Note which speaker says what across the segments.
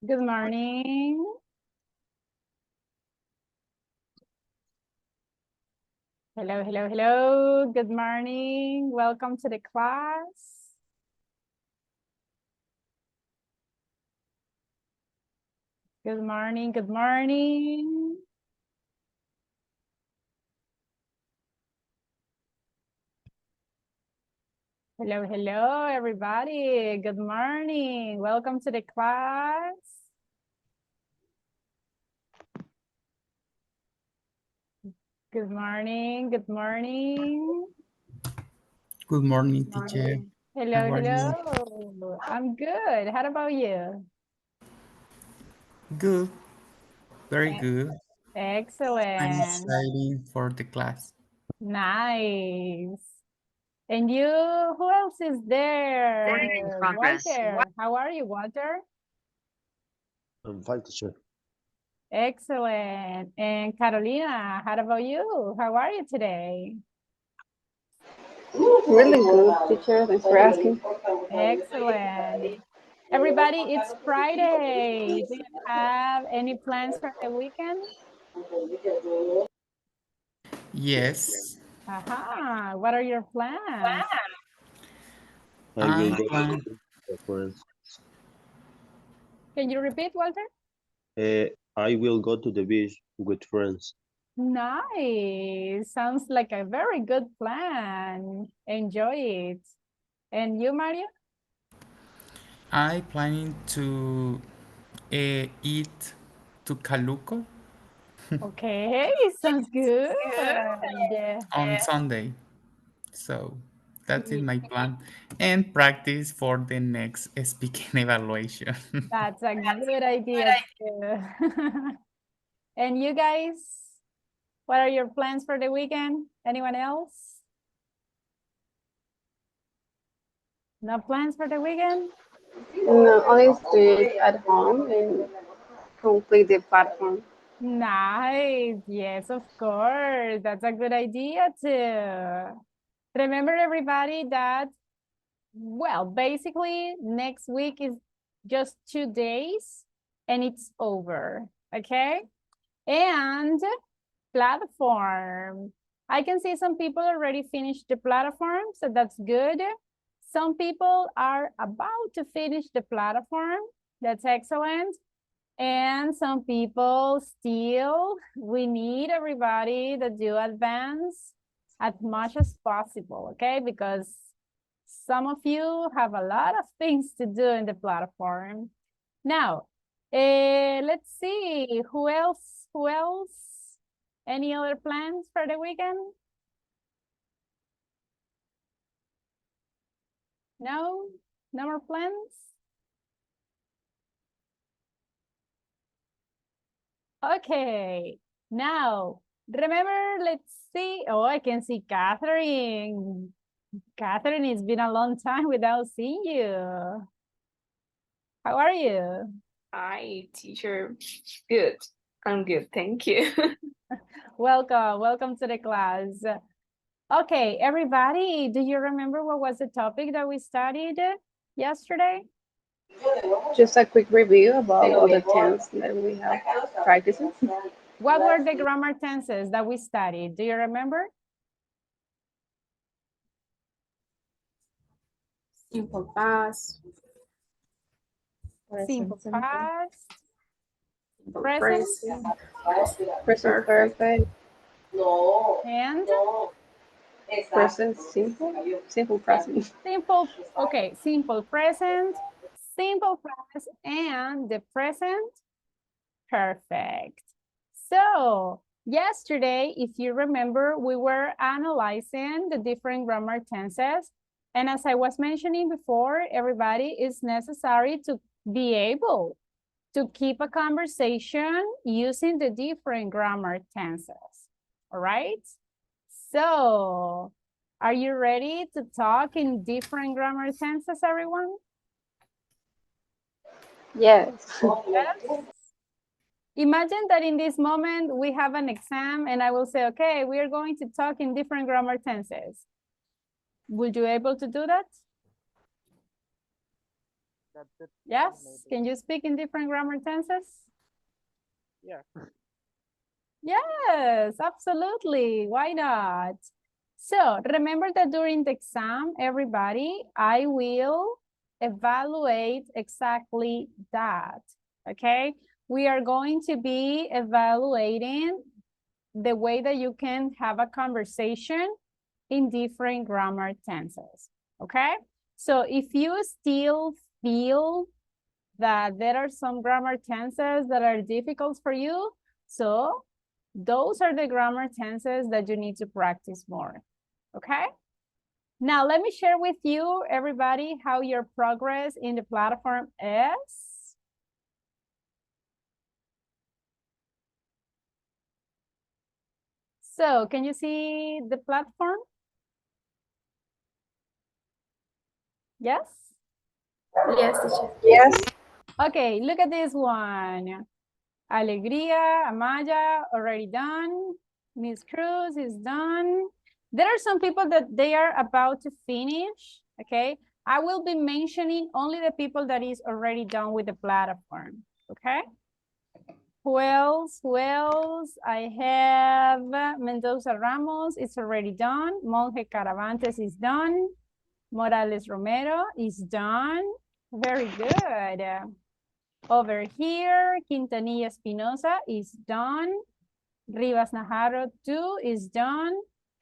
Speaker 1: Good morning. Hello, hello, hello. Good morning. Welcome to the class. Good morning, good morning. Hello, hello, everybody. Good morning. Welcome to the class. Good morning, good morning.
Speaker 2: Good morning, teacher.
Speaker 1: Hello,
Speaker 2: How are you?
Speaker 1: hello. I'm good. How about you?
Speaker 2: Good, very good. I'm
Speaker 1: Excellent.
Speaker 2: excited for the class.
Speaker 1: Nice. And you, who else is there? Walter, how are you, Walter?
Speaker 3: I'm fine, teacher.
Speaker 1: Excellent. And Carolina, how about you? How are you today?
Speaker 4: Really good, teacher. Thanks for asking.
Speaker 1: Excellent. Everybody, it's Friday. Do you have any plans for the weekend?
Speaker 2: Yes,
Speaker 1: Aha, what are your plans?
Speaker 3: I will
Speaker 2: I'm
Speaker 3: go
Speaker 2: plan.
Speaker 3: to the friends.
Speaker 1: Can you repeat, Walter?
Speaker 3: I will go to the beach with friends.
Speaker 1: Nice. Sounds like a very good plan. Enjoy it. And you, Mario?
Speaker 2: I planning to eat to Caluco
Speaker 1: Okay, sounds good. Yeah.
Speaker 2: on Sunday. So that's in my plan and practice for the next speaking evaluation.
Speaker 1: That's a good idea too. And you guys, what are your plans for the weekend? Anyone else? No plans for the weekend?
Speaker 4: No, only stay at home and complete the platform.
Speaker 1: Nice. Yes, of course. That's a good idea too. Remember, everybody, that, well, basically, next week is just 2 days and it's over. Okay. And platform. I can see some people already finished the platform, so that's good. Some people are about to finish the platform. That's excellent. And some people still, we need everybody to do advance as much as possible, okay? Because some of you have a lot of things to do in the platform. Now, let's see, who else? Who else? Any other plans for the weekend? No? No more plans? Okay. Now, remember, let's see. Oh, I can see Catherine. Catherine, it's been a long time without seeing you. How are you?
Speaker 5: Hi, teacher. Good. I'm good. Thank you.
Speaker 1: Welcome. Welcome to the class. Okay, everybody, do you remember what was the topic that we studied yesterday?
Speaker 4: Just a quick review about all the tense that we have practicing.
Speaker 1: What were the grammar tenses that we studied? Do you remember?
Speaker 5: Simple past,
Speaker 1: Simple past, present,
Speaker 5: present,
Speaker 4: Present perfect,
Speaker 1: and
Speaker 4: present simple, simple present.
Speaker 1: simple. Okay, simple present, simple past, and the present perfect. So yesterday, if you remember, we were analyzing the different grammar tenses. And as I was mentioning before, everybody, is necessary to be able to keep a conversation using the different grammar tenses. All right? So are you ready to talk in different grammar tenses, everyone?
Speaker 4: Yes.
Speaker 1: Yes. Imagine that in this moment we have an exam and I will say, okay, we are going to talk in different grammar tenses. Would you able to do that? Yes, can you speak in different grammar tenses?
Speaker 6: Yeah.
Speaker 1: Yes, absolutely. Why not? So remember that during the exam, everybody, I will evaluate exactly that, okay? We are going to be evaluating the way that you can have a conversation in different grammar tenses, okay? So if you still feel that there are some grammar tenses that are difficult for you, so those are the grammar tenses that you need to practice more, okay? Now, let me share with you, everybody, how your progress in the platform is. So, can you see the platform? Yes?
Speaker 5: Yes, teacher.
Speaker 4: Yes.
Speaker 1: Okay, look at this one. Alegría, Amaya, already done. Miss Cruz is done. There are some people that they are about to finish, okay? I will be mentioning only the people that is already done with the platform, okay? Who else? Who else? I have Mendoza Ramos, it's already done. Monje Caravantes is done. Morales Romero is done. Very good. Over here, Quintanilla Espinosa is done. Rivas Najarro too is done.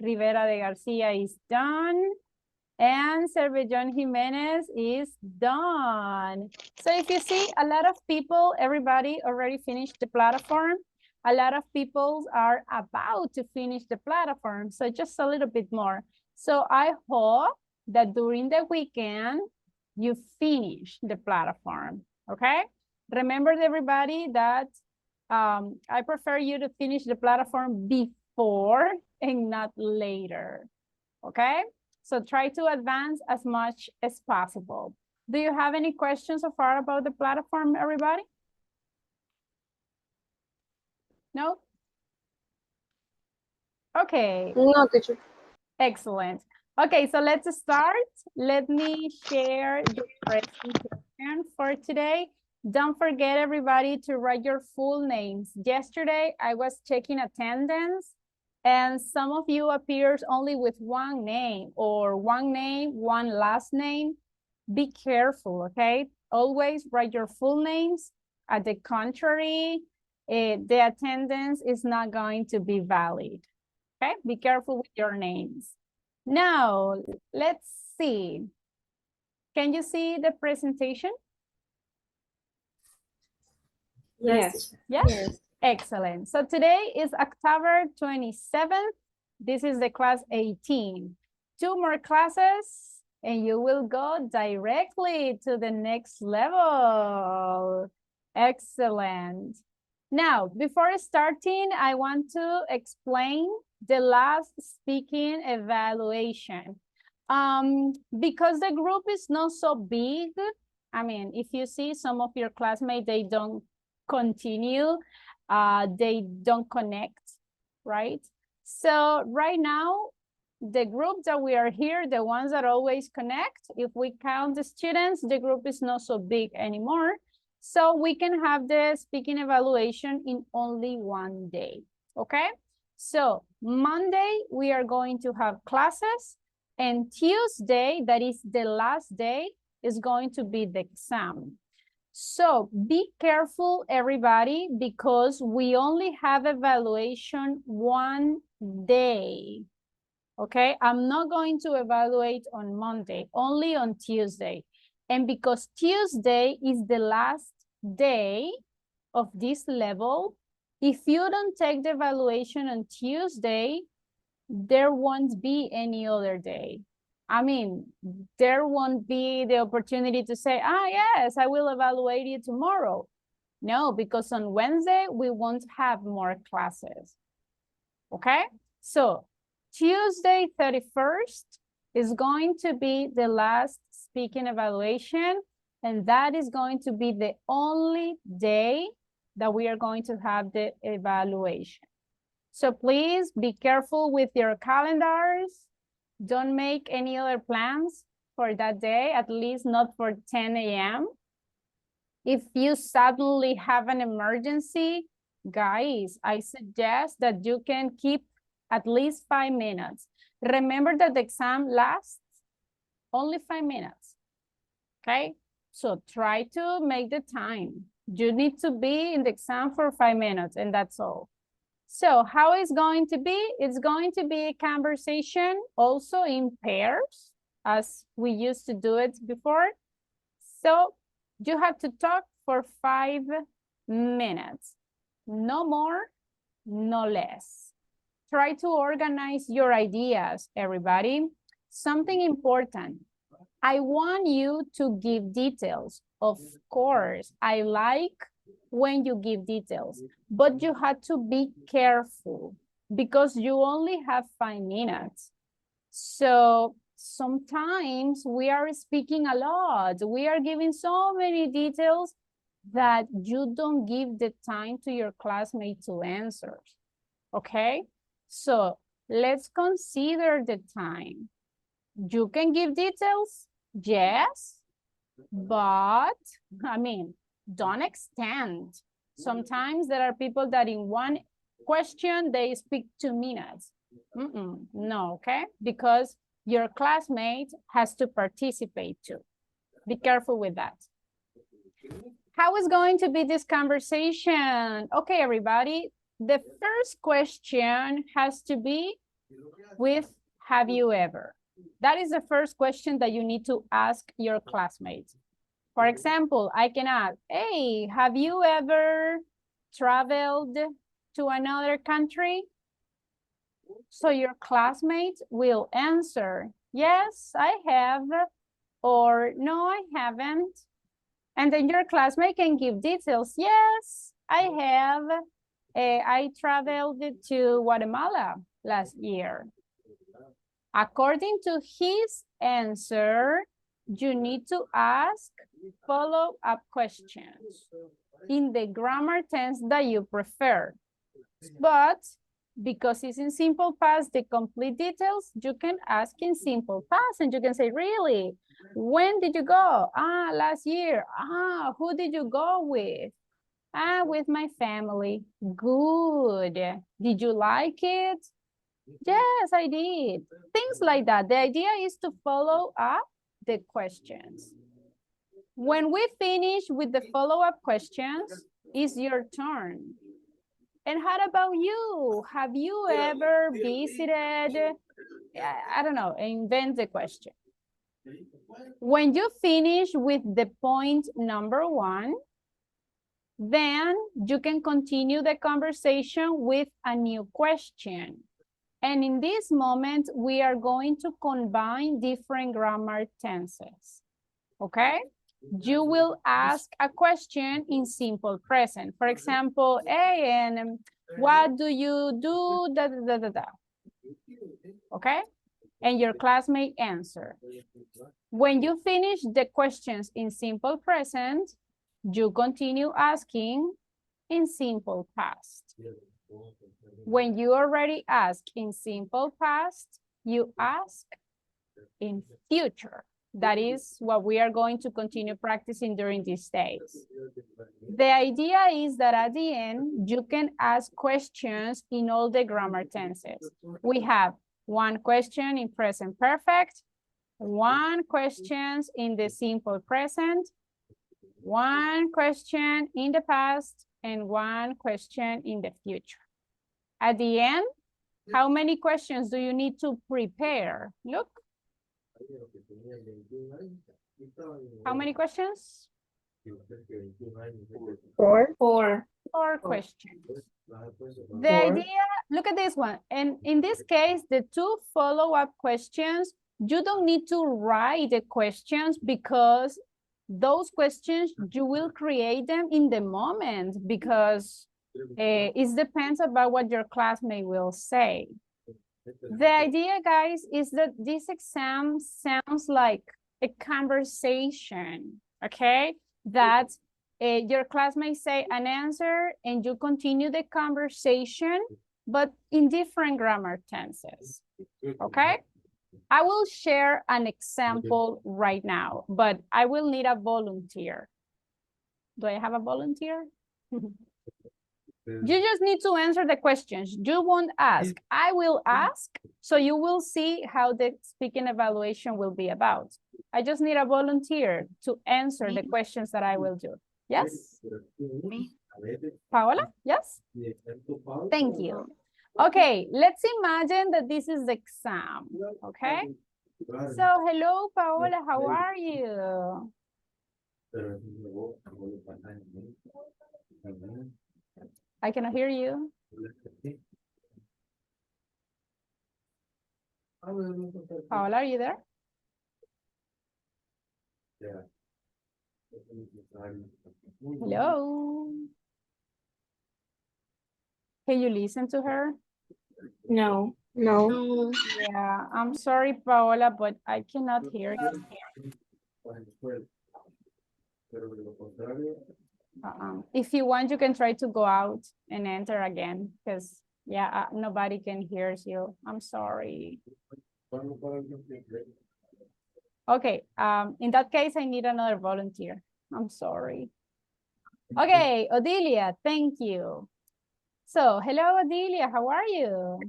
Speaker 1: Rivera de Garcia is done. And Cervellón Jimenez is done. So if you see, a lot of people, everybody already finished the platform. A lot of people are about to finish the platform. So just a little bit more. So I hope that during the weekend, you finish the platform, okay? Remember, everybody, that I prefer you to finish the platform before and not later, okay? So try to advance as much as possible. Do you have any questions so far about the platform, everybody? No? Okay.
Speaker 4: No, teacher.
Speaker 1: Excellent. Okay, so let's start. Let me share the presentation for today. Don't forget, everybody, to write your full names. Yesterday, I was checking attendance, and some of you appears only with one name, or one name, one last name. Be careful, okay? Always write your full names. At the contrary, the attendance is not going to be valid. Okay, be careful with your names. Now, let's see. Can you see the presentation?
Speaker 5: Yes.
Speaker 1: Yes?
Speaker 4: Yes.
Speaker 1: Excellent. So today is October 27th. This is the class 18. 2 more classes and you will go directly to the next level. Excellent. Now, before starting, I want to explain the last speaking evaluation. Because the group is not so big, I mean, if you see some of your classmates, they don't continue, they don't connect, right? So right now, the group that we are here, the ones that always connect, if we count the students, the group is not so big anymore. So we can have the speaking evaluation in only one day, okay? So Monday, we are going to have classes, and Tuesday, that is the last day, is going to be the exam. So be careful, everybody, because we only have evaluation one day, okay? I'm not going to evaluate on Monday, only on Tuesday. And because Tuesday is the last day of this level, if you don't take the evaluation on Tuesday, there won't be any other day. I mean, there won't be the opportunity to say, yes, I will evaluate you tomorrow. No, because on Wednesday, we won't have more classes. Okay? So Tuesday 31st is going to be the last speaking evaluation, and that is going to be the only day that we are going to have the evaluation. So please be careful with your calendars. Don't make any other plans for that day, at least not for 10 a.m. If you suddenly have an emergency, guys, I suggest that you can keep at least 5 minutes. Remember that the exam lasts only 5 minutes, okay? So try to make the time. You need to be in the exam for 5 minutes and that's all. So how it's going to be? It's going to be a conversation also in pairs as we used to do it before. So you have to talk for 5 minutes, no more, no less. Try to organize your ideas, everybody. Something important. I want you to give details. Of course, I like when you give details, but you have to be careful because you only have 5 minutes. So sometimes we are speaking a lot. We are giving so many details that you don't give the time to your classmate to answer. Okay? So let's consider the time. You can give details, yes, but I mean, don't extend. Sometimes there are people that in one question, they speak 2 minutes. No, okay? Because your classmate has to participate too. Be careful with that. How is going to be this conversation? Okay, everybody. The first question has to be with have you ever? That is the first question that you need to ask your classmates. For example, I can ask, hey, have you ever traveled to another country? So your classmates will answer, yes, I have, or no, I haven't. And then your classmate can give details. Yes, I have. I traveled to Guatemala last year. According to his answer, you need to ask follow-up questions in the grammar tense that you prefer. But because it's in simple past, the complete details, you can ask in simple past and you can say, really? When did you go? Ah, last year. Ah, who did you go with? Ah, with my family. Good. Did you like it? Yes, I did. Things like that. The idea is to follow up the questions. When we finish with the follow-up questions, it's your turn. And how about you? Have you ever visited, I don't know, invent the question. When you finish with the point number 1, then you can continue the conversation with a new question. And in this moment, we are going to combine different grammar tenses, okay? You will ask a question in simple present. For example, hey, and what do you do, da, da, da, da, da. Okay? And your classmate answer. When you finish the questions in simple present, you continue asking in simple past. When you already ask in simple past, you ask in future. That is what we are going to continue practicing during these days. The idea is that at the end, you can ask questions in all the grammar tenses. We have one question in present perfect, one question in the simple present, one question in the past, and one question in the future. At the end, how many questions do you need to prepare? Look. How many questions?
Speaker 4: 4.
Speaker 5: 4.
Speaker 1: 4 questions. The idea, look at this one. And in this case, the 2 follow-up questions, you don't need to write the questions because those questions, you will create them in the moment because it depends about what your classmate will say. The idea, guys, is that this exam sounds like a conversation, okay? That your classmates say an answer and you continue the conversation, but in different grammar tenses, okay? I will share an example right now, but I will need a volunteer. Do I have a volunteer? You just need to answer the questions. You won't ask. I will ask, so you will see how the speaking evaluation will be about. I just need a volunteer to answer the questions that I will do. Yes?
Speaker 5: Me.
Speaker 1: Paola? Yes? Thank you. Okay, let's imagine that this is the exam, okay? So, hello, Paola, how are you? I cannot hear you. Paola, are you there? Hello? Can you listen to her?
Speaker 5: No.
Speaker 4: No.
Speaker 1: Yeah, I'm sorry, Paola, but I cannot hear you. If you want, you can try to go out and enter again, because yeah, nobody can hear you. I'm sorry. Okay, in that case, I need another volunteer. I'm sorry. Okay, Odilia, thank you. So, hello, Odilia, how are you?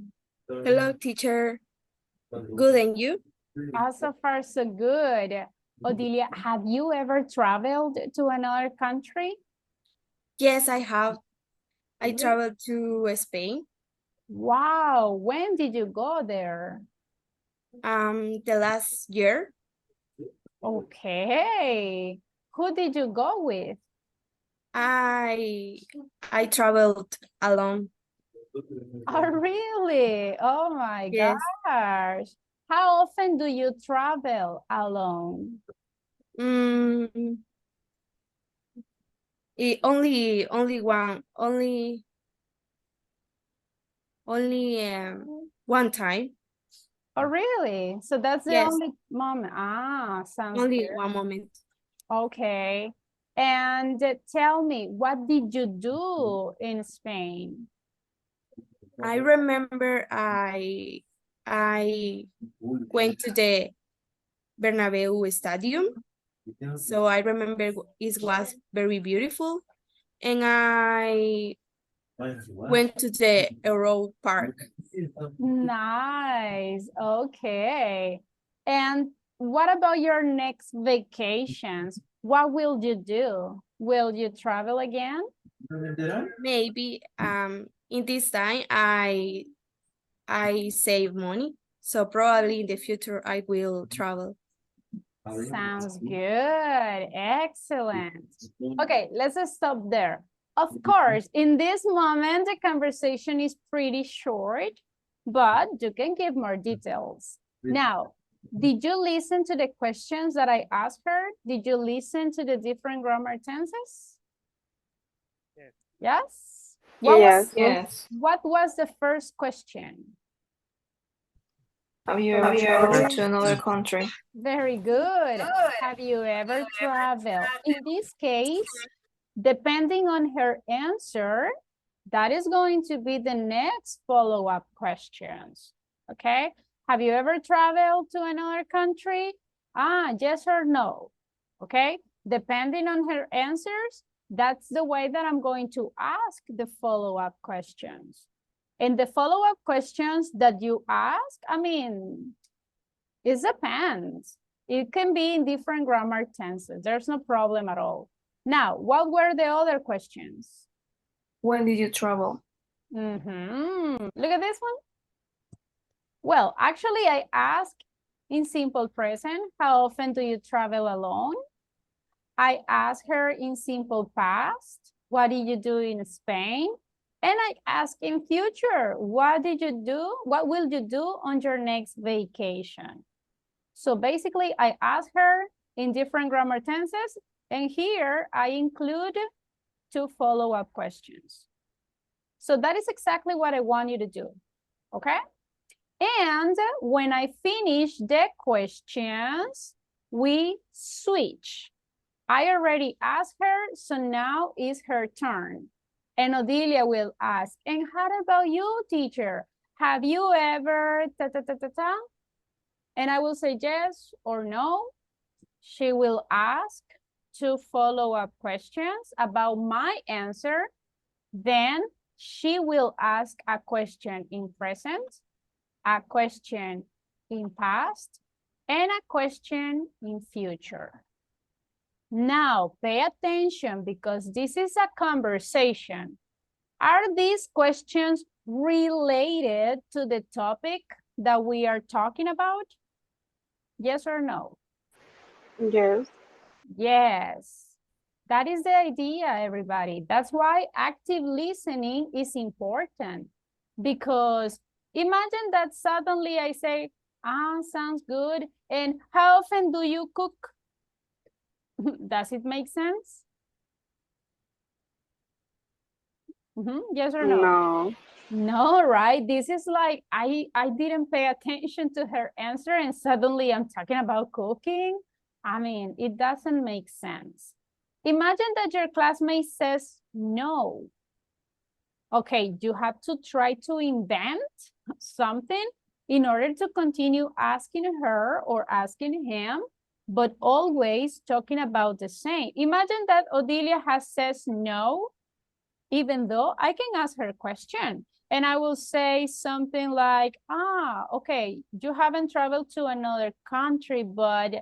Speaker 7: Hello, teacher. Good, and you?
Speaker 1: So far, so good. Odilia, have you ever traveled to another country?
Speaker 7: Yes, I have. I traveled to Spain.
Speaker 1: Wow, when did you go there?
Speaker 7: The last year.
Speaker 1: Okay. Who did you go with?
Speaker 7: I traveled alone.
Speaker 1: Oh, really? Oh my
Speaker 7: Yes.
Speaker 1: gosh. How often do you travel alone?
Speaker 7: Mm, only one time.
Speaker 1: Oh, really? So that's the
Speaker 7: Yes.
Speaker 1: only moment. Sounds
Speaker 7: Only
Speaker 1: good.
Speaker 7: one moment.
Speaker 1: Okay. And tell me, what did you do in Spain?
Speaker 7: I remember I went to the Bernabeu Stadium. So I remember it was very beautiful. And I went to the Euro Park.
Speaker 1: Nice. Okay. And what about your next vacations? What will you do? Will you travel again?
Speaker 7: Maybe in this time I save money. So probably in the future I will travel.
Speaker 1: Sounds good. Excellent. Okay, let's just stop there. Of course, in this moment, the conversation is pretty short, but you can give more details. Now, did you listen to the questions that I asked her? Did you listen to the different grammar tenses?
Speaker 6: Yes.
Speaker 1: Yes?
Speaker 4: Yes.
Speaker 5: Yes.
Speaker 1: What was the first question?
Speaker 5: Have you ever traveled to another country?
Speaker 1: Very good. Have you ever traveled? In this case, depending on her answer, that is going to be the next follow-up questions. Okay? Have you ever traveled to another country? Yes or no. Okay? Depending on her answers, that's the way that I'm going to ask the follow-up questions. And the follow-up questions that you ask, I mean, it depends. It can be in different grammar tenses. There's no problem at all. Now, what were the other questions?
Speaker 5: When did you travel?
Speaker 1: Look at this one. Well, actually, I asked in simple present, how often do you travel alone? I asked her in simple past, what did you do in Spain? And I asked in future, what did you do? What will you do on your next vacation? So basically, I asked her in different grammar tenses, and here I include 2 follow-up questions. So that is exactly what I want you to do, okay? And when I finish the questions, we switch. I already asked her, so now is her turn. And Odilia will ask, and how about you, teacher? Have you ever ta-ta-ta-ta-ta? And I will say yes or no. She will ask two follow-up questions about my answer. Then she will ask a question in present, a question in past, and a question in future. Now, pay attention because this is a conversation. Are these questions related to the topic that we are talking about? Yes or no?
Speaker 4: Yes.
Speaker 1: Yes. That is the idea, everybody. That's why active listening is important. Because imagine that suddenly I say, sounds good. And how often do you cook? Does it make sense? Yes or no?
Speaker 4: No.
Speaker 1: No, right? This is like, I didn't pay attention to her answer and suddenly I'm talking about cooking. I mean, it doesn't make sense. Imagine that your classmate says no. Okay, you have to try to invent something in order to continue asking her or asking him, but always talking about the same. Imagine that Odilia has says no, even though I can ask her a question. And I will say something like, okay, you haven't traveled to another country, but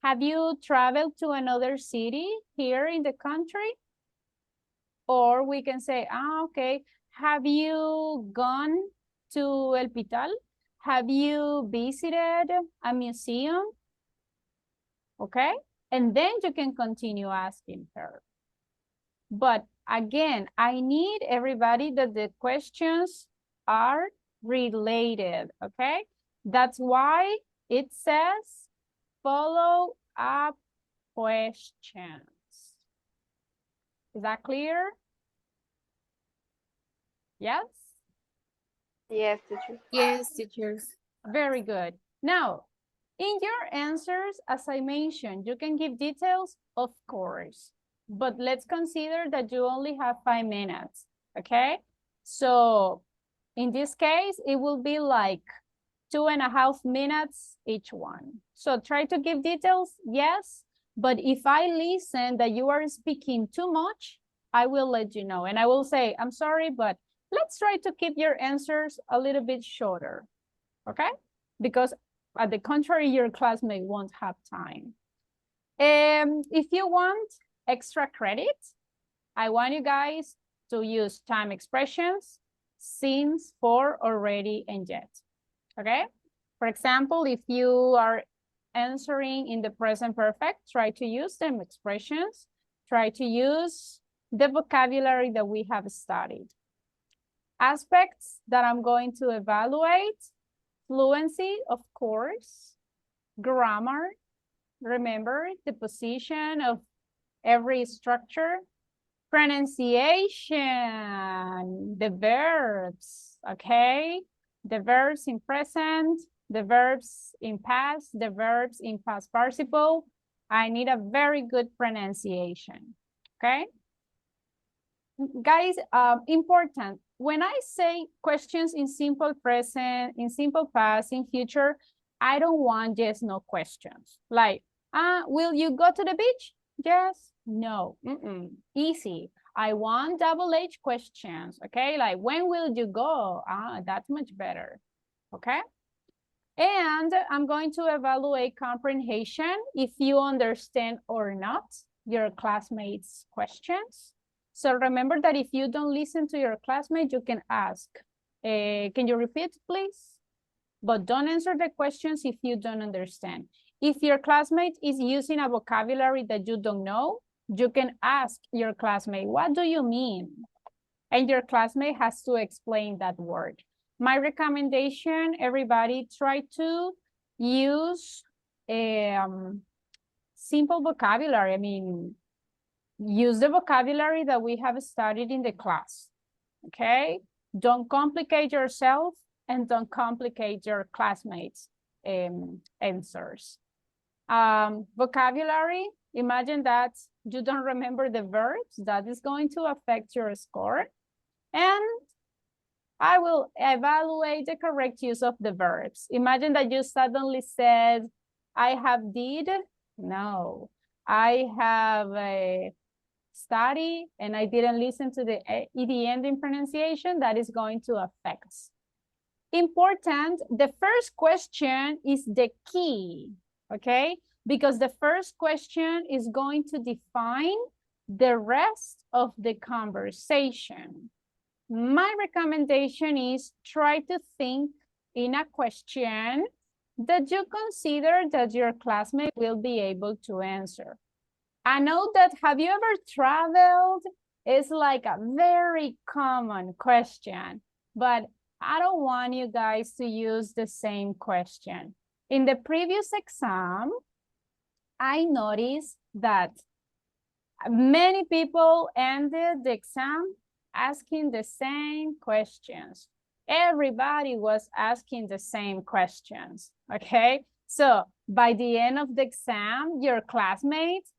Speaker 1: have you traveled to another city here in the country? Or we can say, okay, have you gone to El Pital? Have you visited a museum? Okay, and then you can continue asking her. But again, I need everybody that the questions are related, okay? That's why it says follow up questions. Is that clear? Yes?
Speaker 4: Yes, teacher.
Speaker 7: Yes, teachers.
Speaker 1: Very good. Now, in your answers, as I mentioned, you can give details, of course, but let's consider that you only have 5 minutes, okay? So in this case, it will be like 2.5 minutes each one. So try to give details, yes, but if I listen that you are speaking too much, I will let you know. And I will say, I'm sorry, but let's try to keep your answers a little bit shorter, okay? Because at the contrary, your classmate won't have time. If you want extra credit, I want you guys to use time expressions, since, for, already, and yet, okay? For example, if you are answering in the present perfect, try to use them expressions, try to use the vocabulary that we have studied. Aspects that I'm going to evaluate: fluency, of course, grammar, remember the position of every structure, pronunciation, the verbs, okay? The verbs in present, the verbs in past, the verbs in past participle. I need a very good pronunciation, okay? Guys, important. When I say questions in simple present, in simple past, in future, I don't want yes, no questions. Like, will you go to the beach? Yes, no, easy. I want double H questions, okay? Like, when will you go? That's much better, okay? And I'm going to evaluate comprehension if you understand or not your classmates' questions. So remember that if you don't listen to your classmate, you can ask, can you repeat, please? But don't answer the questions if you don't understand. If your classmate is using a vocabulary that you don't know, you can ask your classmate, what do you mean? And your classmate has to explain that word. My recommendation, everybody, try to use simple vocabulary. I mean, use the vocabulary that we have studied in the class, okay? Don't complicate yourself and don't complicate your classmates' answers. Vocabulary, imagine that you don't remember the verbs, that is going to affect your score. And I will evaluate the correct use of the verbs. Imagine that you suddenly said, I have did. No, I have a study and I didn't listen to the ED ending pronunciation, that is going to affect. Important, the first question is the key, okay? Because the first question is going to define the rest of the conversation. My recommendation is try to think in a question that you consider that your classmate will be able to answer. I know that, have you ever traveled? It's like a very common question, but I don't want you guys to use the same question. In the previous exam, I noticed that many people ended the exam asking the same questions. Everybody was asking the same questions, okay? So by the end of the exam, your classmates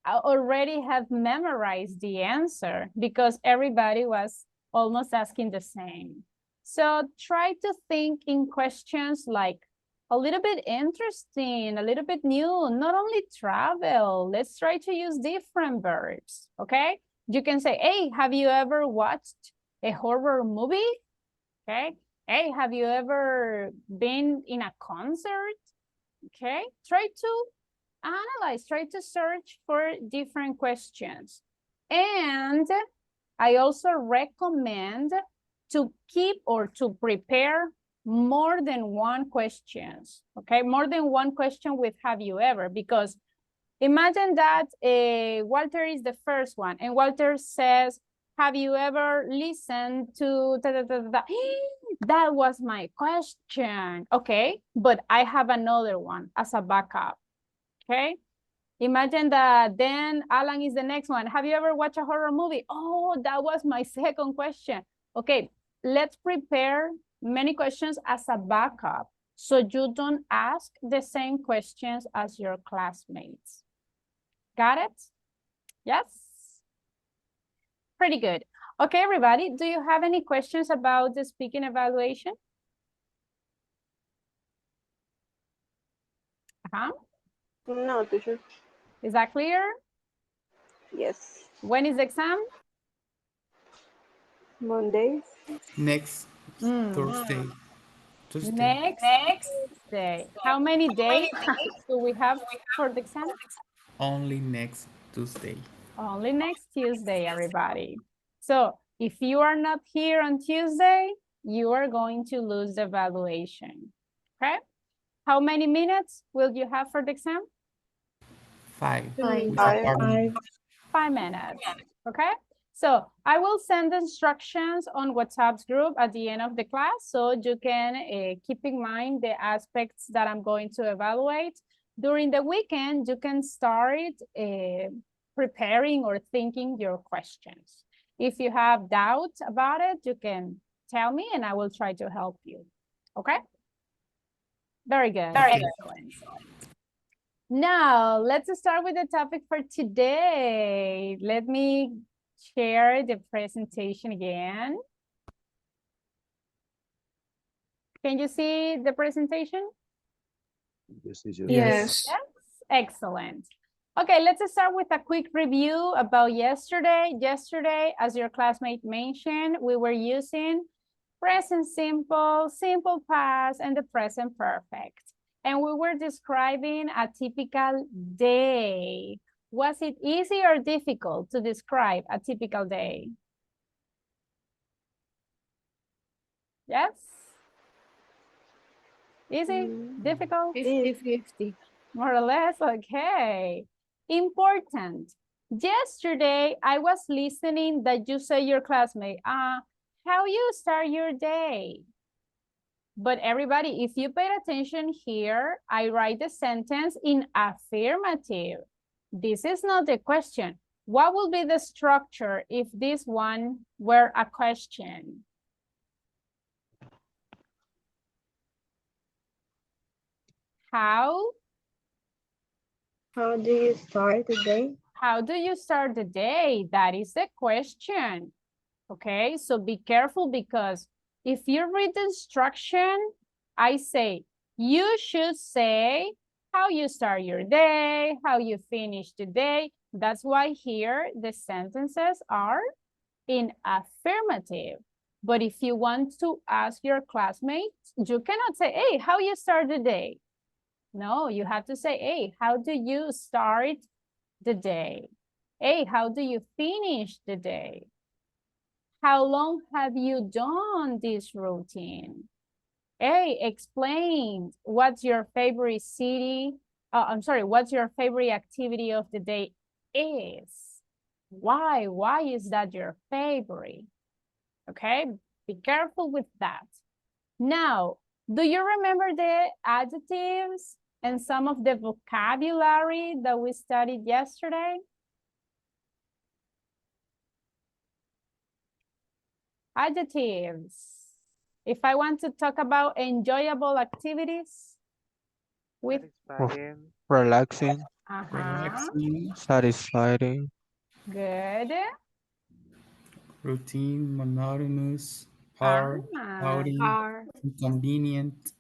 Speaker 1: already have memorized the answer because everybody was almost asking the same. So try to think in questions like a little bit interesting, a little bit new, not only travel. Let's try to use different verbs, okay? You can say, hey, have you ever watched a horror movie? Okay. Hey, have you ever been in a concert? Okay. Try to analyze, try to search for different questions. And I also recommend to keep or to prepare more than one questions, okay? More than one question with have you ever, because imagine that Walter is the first one and Walter says, have you ever listened to da, da, da, da, da? That was my question. Okay, but I have another one as a backup. Okay, imagine that then Alan is the next one. Have you ever watched a horror movie? Oh, that was my second question. Okay, let's prepare many questions as a backup so you don't ask the same questions as your classmates. Got it? Yes? Pretty good. Okay, everybody, do you have any questions about the speaking evaluation?
Speaker 4: No, teacher.
Speaker 1: Is that clear?
Speaker 4: Yes.
Speaker 1: When is the exam?
Speaker 4: Mondays.
Speaker 2: Next Thursday.
Speaker 1: Next Tuesday. How many days do we have for the exam?
Speaker 2: Only next Tuesday.
Speaker 1: Only next Tuesday, everybody. So if you are not here on Tuesday, you are going to lose the evaluation. Okay? How many minutes will you have for the exam?
Speaker 2: 5.
Speaker 4: Five.
Speaker 2: With a partner.
Speaker 1: 5 minutes. Okay? So I will send instructions on WhatsApp's group at the end of the class so you can keep in mind the aspects that I'm going to evaluate. During the weekend, you can start preparing or thinking your questions. If you have doubts about it, you can tell me and I will try to help you. Okay? Very good. Excellent. Now, let's start with the topic for today. Let me share the presentation again. Can you see the presentation?
Speaker 3: Yes, teacher.
Speaker 5: Yes.
Speaker 1: Yes, excellent. Okay, let's start with a quick review about yesterday. Yesterday, as your classmate mentioned, we were using present simple, simple past, and the present perfect. And we were describing a typical day. Was it easy or difficult to describe a typical day? Yes? Easy? Difficult?
Speaker 5: 50-50.
Speaker 1: More or less, okay. Important. Yesterday, I was listening that you say your classmate, how you start your day? But everybody, if you paid attention here, I write the sentence in affirmative. This is not the question. What will be the structure if this one were a question? How
Speaker 4: do you start the day?
Speaker 1: How do you start the day? That is the question. Okay, so be careful because if you read the instruction, I say, you should say, how you start your day, how you finish the day. That's why here the sentences are in affirmative. But if you want to ask your classmates, you cannot say, hey, how you start the day? No, you have to say, hey, how do you start the day? Hey, how do you finish the day? How long have you done this routine? Hey, explain what's your favorite city? I'm sorry, what's your favorite activity of the day is? Why? Why is that your favorite? Okay, be careful with that. Now, do you remember the adjectives and some of the vocabulary that we studied yesterday? Adjectives. If I want to talk about enjoyable activities with
Speaker 6: Satisfying.
Speaker 8: Relaxing,
Speaker 2: Relaxing,
Speaker 8: satisfying,
Speaker 1: good.
Speaker 2: routine, monotonous, hard, cloudy,
Speaker 5: Are
Speaker 2: inconvenient.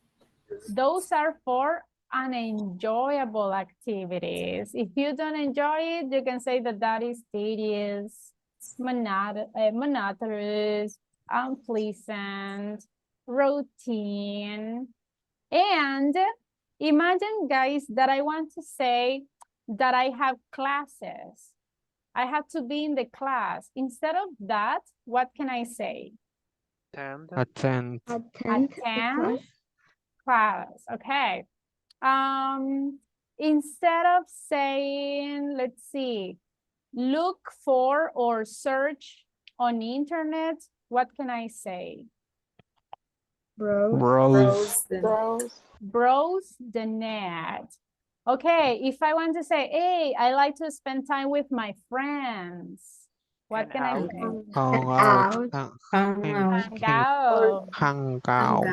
Speaker 1: Those are for unenjoyable activities. If you don't enjoy it, you can say that that is tedious, monotonous, unpleasant, routine. And imagine, guys, that I want to say that I have classes. I have to be in the class. Instead of that, what can I say?
Speaker 6: Attend.
Speaker 8: attend,
Speaker 1: Attend class. Okay. Instead of saying, let's see, look for or search on internet, what can I say?
Speaker 8: browse,
Speaker 1: Browse the net. Okay, if I want to say, hey, I like to spend time with my friends, what
Speaker 6: Hang
Speaker 1: can I
Speaker 6: out.
Speaker 1: say?
Speaker 8: hang out,
Speaker 1: Hang out.
Speaker 8: hang out,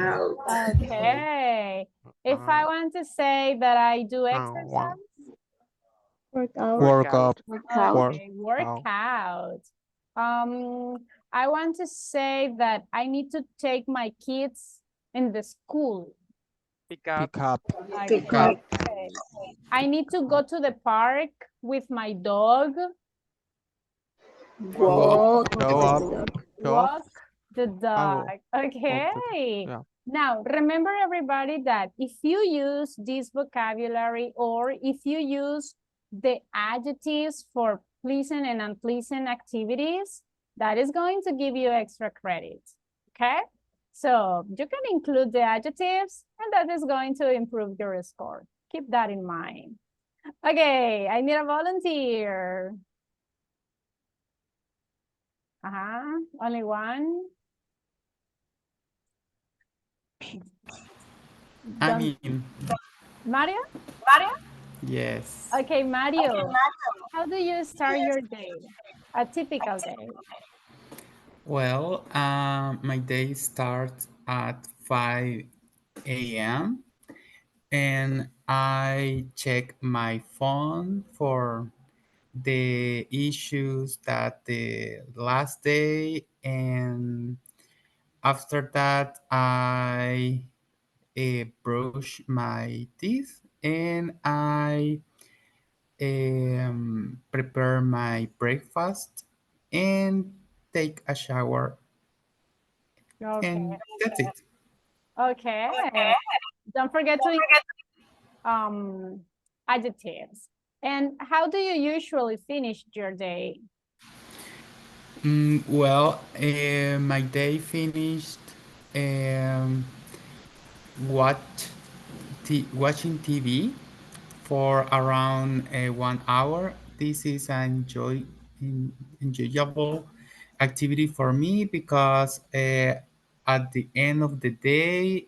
Speaker 1: Okay. If I want to say that I do exercise,
Speaker 8: work
Speaker 6: Workout.
Speaker 8: up, work
Speaker 1: okay, work out. I want to say that I need to take my kids in the school.
Speaker 6: Pick up.
Speaker 8: pick up,
Speaker 1: Okay. I need to go to the park with my dog.
Speaker 8: go up, go up,
Speaker 1: Walk the
Speaker 8: go.
Speaker 1: dog. Okay.
Speaker 8: Yeah.
Speaker 1: Now, remember everybody that if you use this vocabulary or if you use the adjectives for pleasant and unpleasant activities, that is going to give you extra credit. Okay? So you can include the adjectives and that is going to improve your score. Keep that in mind. Okay, I need a volunteer. Only one.
Speaker 2: I mean,
Speaker 1: Mario?
Speaker 2: yes.
Speaker 1: Okay, Mario. How do you start your day? A typical day.
Speaker 2: Well, my day starts at 5 a.m. and I check my phone for the issues that the last day, and after that I brush my teeth and I prepare my breakfast and take a shower,
Speaker 1: Okay.
Speaker 2: and that's it.
Speaker 1: Okay. Don't forget to adjectives. And how do you usually finish your day?
Speaker 2: Well, my day finished um, watch watching TV for around 1 hour. This is an enjoyable activity for me because at the end of the day,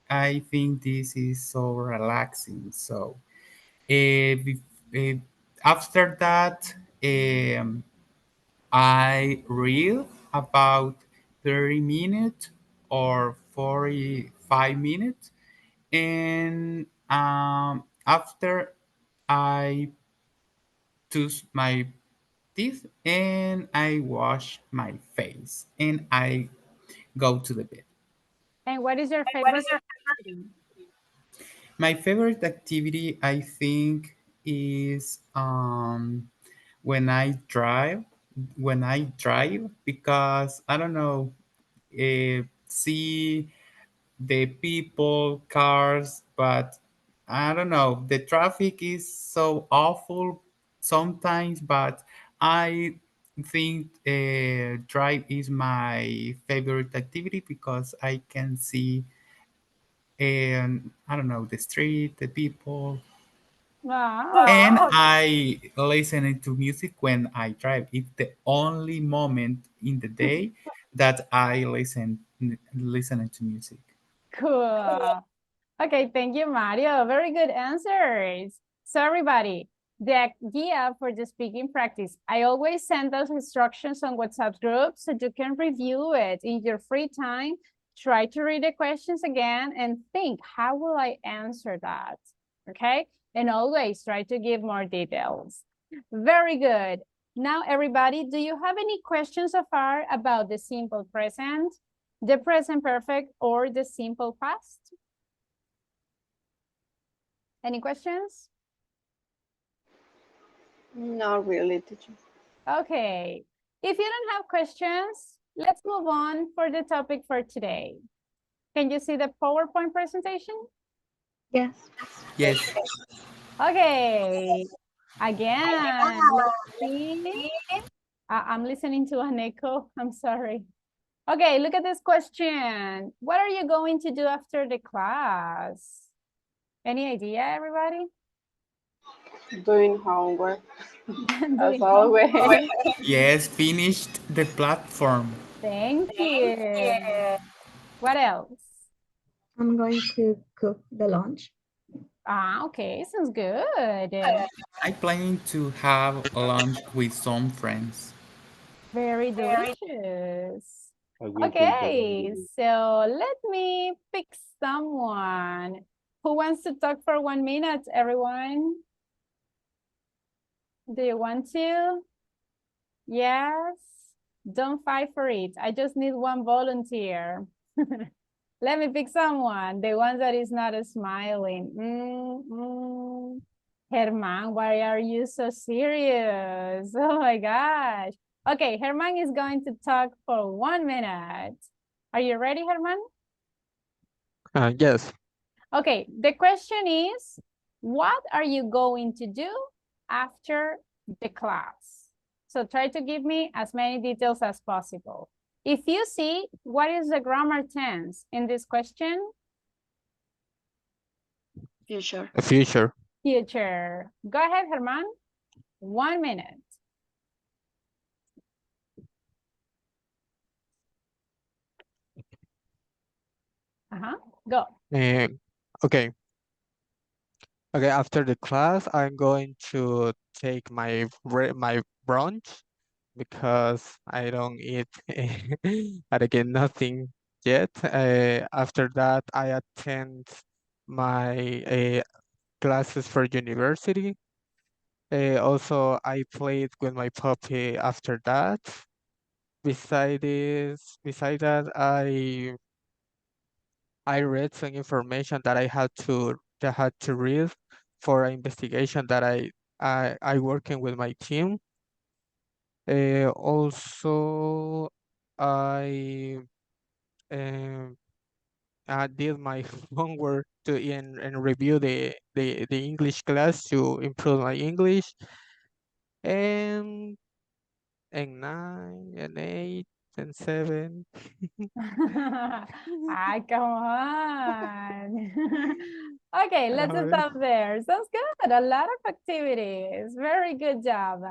Speaker 2: I think this is so relaxing. So after that, I read about 30 minutes or 45 minutes, and after I tooth my teeth and I wash my face and I go to the bed.
Speaker 1: And what is your favorite activity?
Speaker 2: My favorite activity, I think, is when I drive. When I drive, because I don't know, see the people, cars, but I don't know. The traffic is so awful sometimes, but I think drive is my favorite activity because I can see, and I don't know, the street, the people, and
Speaker 1: Wow.
Speaker 2: I listen to music when I drive. It's the only moment in the day that I listening to music.
Speaker 1: Cool. Okay, thank you, Mario. Very good answers. So everybody, the idea for the speaking practice, I always send those instructions on WhatsApp group so you can review it in your free time. Try to read the questions again and think, how will I answer that? Okay, and always try to give more details. Very good. Now, everybody, do you have any questions so far about the simple present, the present perfect, or the simple past? Any questions?
Speaker 4: Not really, teacher.
Speaker 1: Okay. If you don't have questions, let's move on for the topic for today. Can you see the PowerPoint presentation?
Speaker 8: Yes.
Speaker 2: Yes.
Speaker 1: Okay. Again, let's see. I'm listening to an echo. I'm sorry. Okay, look at this question. What are you going to do after the class? Any idea, everybody?
Speaker 4: Doing homework as
Speaker 1: Doing
Speaker 4: always.
Speaker 1: homework.
Speaker 2: Yes, finished the platform.
Speaker 1: Thank you. What else?
Speaker 8: I'm going to cook the lunch.
Speaker 1: Ah, okay, sounds good.
Speaker 2: I planning to have lunch with some friends.
Speaker 1: Very delicious.
Speaker 3: I will take the bus with
Speaker 1: Okay,
Speaker 3: you.
Speaker 1: so let me pick someone. Who wants to talk for 1 minute, everyone? Do you want to? Yes? Don't fight for it. I just need one volunteer. Let me pick someone. The one that is not smiling. Herman, why are you so serious? Oh my gosh. Okay, Herman is going to talk for 1 minute. Are you ready, Herman?
Speaker 6: Yes.
Speaker 1: Okay, the question is, what are you going to do after the class? So try to give me as many details as possible. If you see, what is the grammar tense in this question?
Speaker 8: Future.
Speaker 6: The future.
Speaker 1: Future. Go ahead, Herman. 1 minute. Go.
Speaker 6: Okay. Okay. After the class, I'm going to take my brunch because I don't eat. I don't get nothing yet. After that, I attend my classes for university. Also, I played with my puppy after that. Beside that, I read some information that I had to read for an investigation that I working with my team. Also, I um, I did my homework to and review the English class to improve my English. And and 9 and 8 and 7.
Speaker 1: Ah, come on. Okay,
Speaker 6: I don't
Speaker 1: let's
Speaker 6: have
Speaker 1: stop there. Sounds good. A lot of activities. Very good job.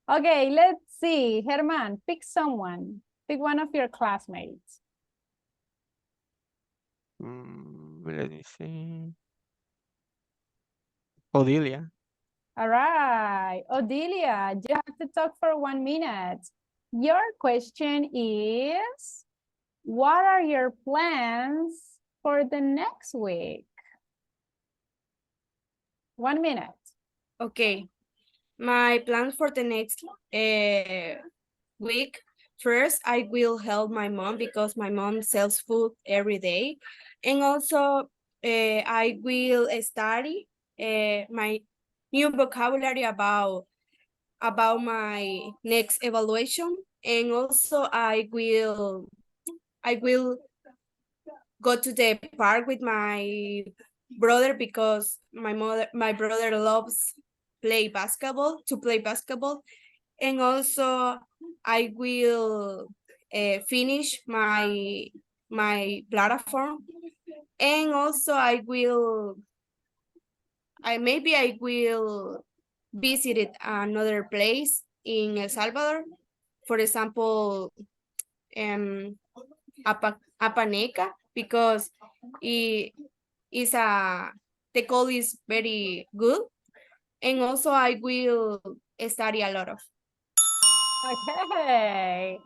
Speaker 1: Okay, let's see. Herman, pick someone. Pick one of your classmates.
Speaker 6: Let me see. Odilia.
Speaker 1: All right. Odilia, you have to talk for 1 minute. Your question is, what are your plans for the next week? 1 minute.
Speaker 7: Okay. My plan for the next week, first, I will help my mom because my mom sells food every day. And also, I will study my new vocabulary about my next evaluation, and also I will go to the park with my brother because my brother loves play basketball, and also I will finish my platform, and also maybe I will visit another place in El Salvador, for example, Apaneca, because it is the cold is very good, and also I will study a lot of.
Speaker 1: Okay,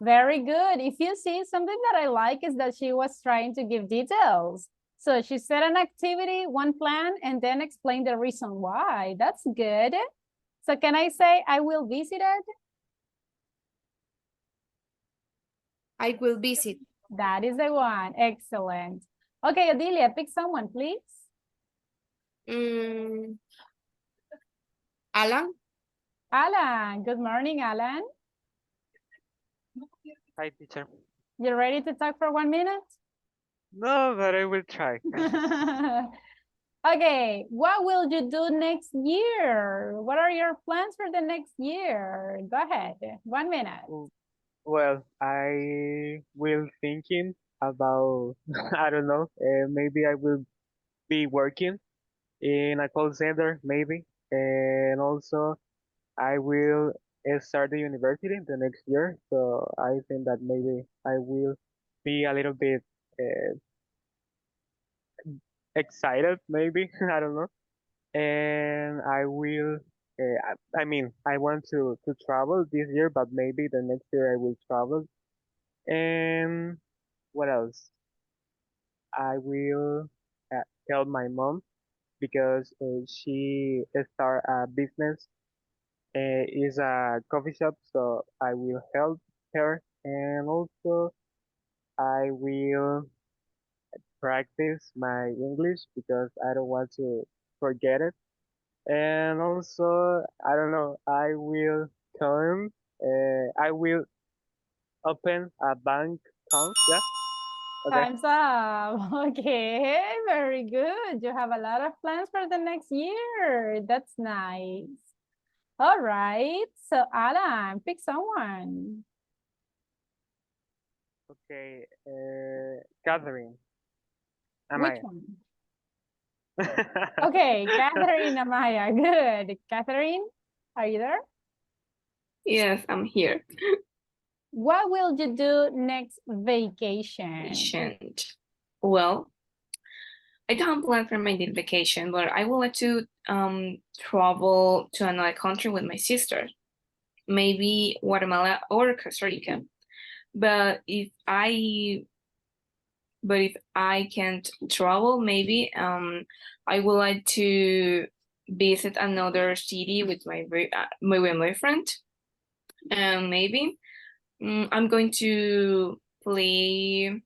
Speaker 1: very good. If you see, something that I like is that she was trying to give details. So she said an activity, one plan, and then explain the reason why. That's good. So can I say I will visit it?
Speaker 7: I will visit.
Speaker 1: That is the one. Excellent. Okay, Odilia, pick someone, please.
Speaker 7: Alan.
Speaker 1: Alan. Good morning, Alan.
Speaker 6: Hi, teacher.
Speaker 1: You ready to talk for 1 minute?
Speaker 6: No, but I will try.
Speaker 1: Okay, what will you do next year? What are your plans for the next year? Go ahead, 1 minute.
Speaker 6: Well, I will thinking about, I don't know, maybe I will be working in a call center, maybe. And also I will start the university the next year. So I think that maybe I will be a little bit uh, excited, maybe, I don't know. And I will, I mean, I want to travel this year, but maybe the next year I will travel. And what else? I will help my mom because she start a business, is a coffee shop, so I will help her. And also I will practice my English because I don't want to forget it. And also, I don't know, I will open a bank account. Yeah. Okay.
Speaker 1: Time's up. Okay, very good. You have a lot of plans for the next year. That's nice. All right, so Alan, pick someone.
Speaker 6: Okay. Catherine.
Speaker 1: Which
Speaker 6: Amaya.
Speaker 1: one? Okay, Catherine Amaya, good. Catherine, are you there?
Speaker 5: Yes, I'm here.
Speaker 1: What will you do next vacation?
Speaker 5: Patient. Well, I don't plan for my vacation, but I would like to travel to another country with my sister, maybe Guatemala or Costa Rica. But if I can't travel, maybe I would like to visit another city with my boyfriend, and maybe I'm going to play.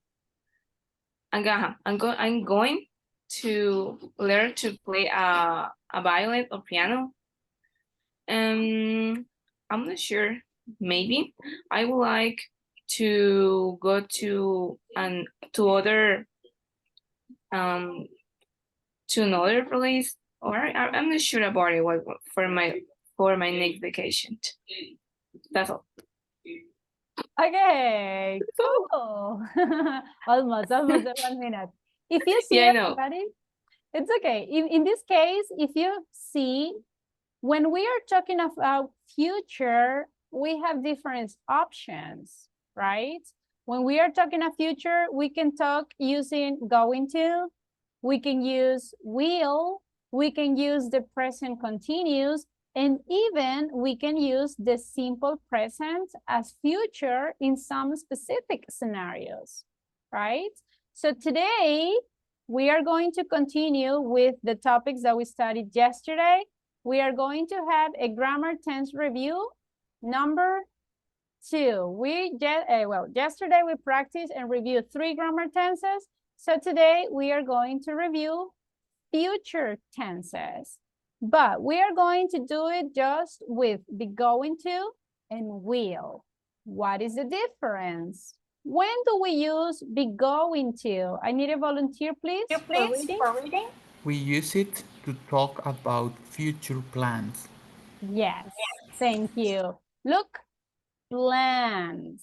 Speaker 5: I'm going to learn to play a violin or piano. I'm not sure. Maybe I would like to go to other to another place, or I'm not sure about it. What for my next vacation. That's all.
Speaker 1: Okay, cool. Almost at 1 minute. If you see
Speaker 5: Yeah, I know.
Speaker 1: everybody, it's okay. In this case, if you see, when we are talking about future, we have different options, right? When we are talking of future, we can talk using going to, we can use will, we can use the present continuous, and even we can use the simple present as future in some specific scenarios, right? So today, we are going to continue with the topics that we studied yesterday. We are going to have a grammar tense review number 2. Yesterday we practiced and reviewed 3 grammar tenses. So today we are going to review future tenses, but we are going to do it just with be going to and will. What is the difference? When do we use be going to? I need a volunteer, please, for reading.
Speaker 2: We use it to talk about future plans.
Speaker 1: Yes, thank you. Look, plans.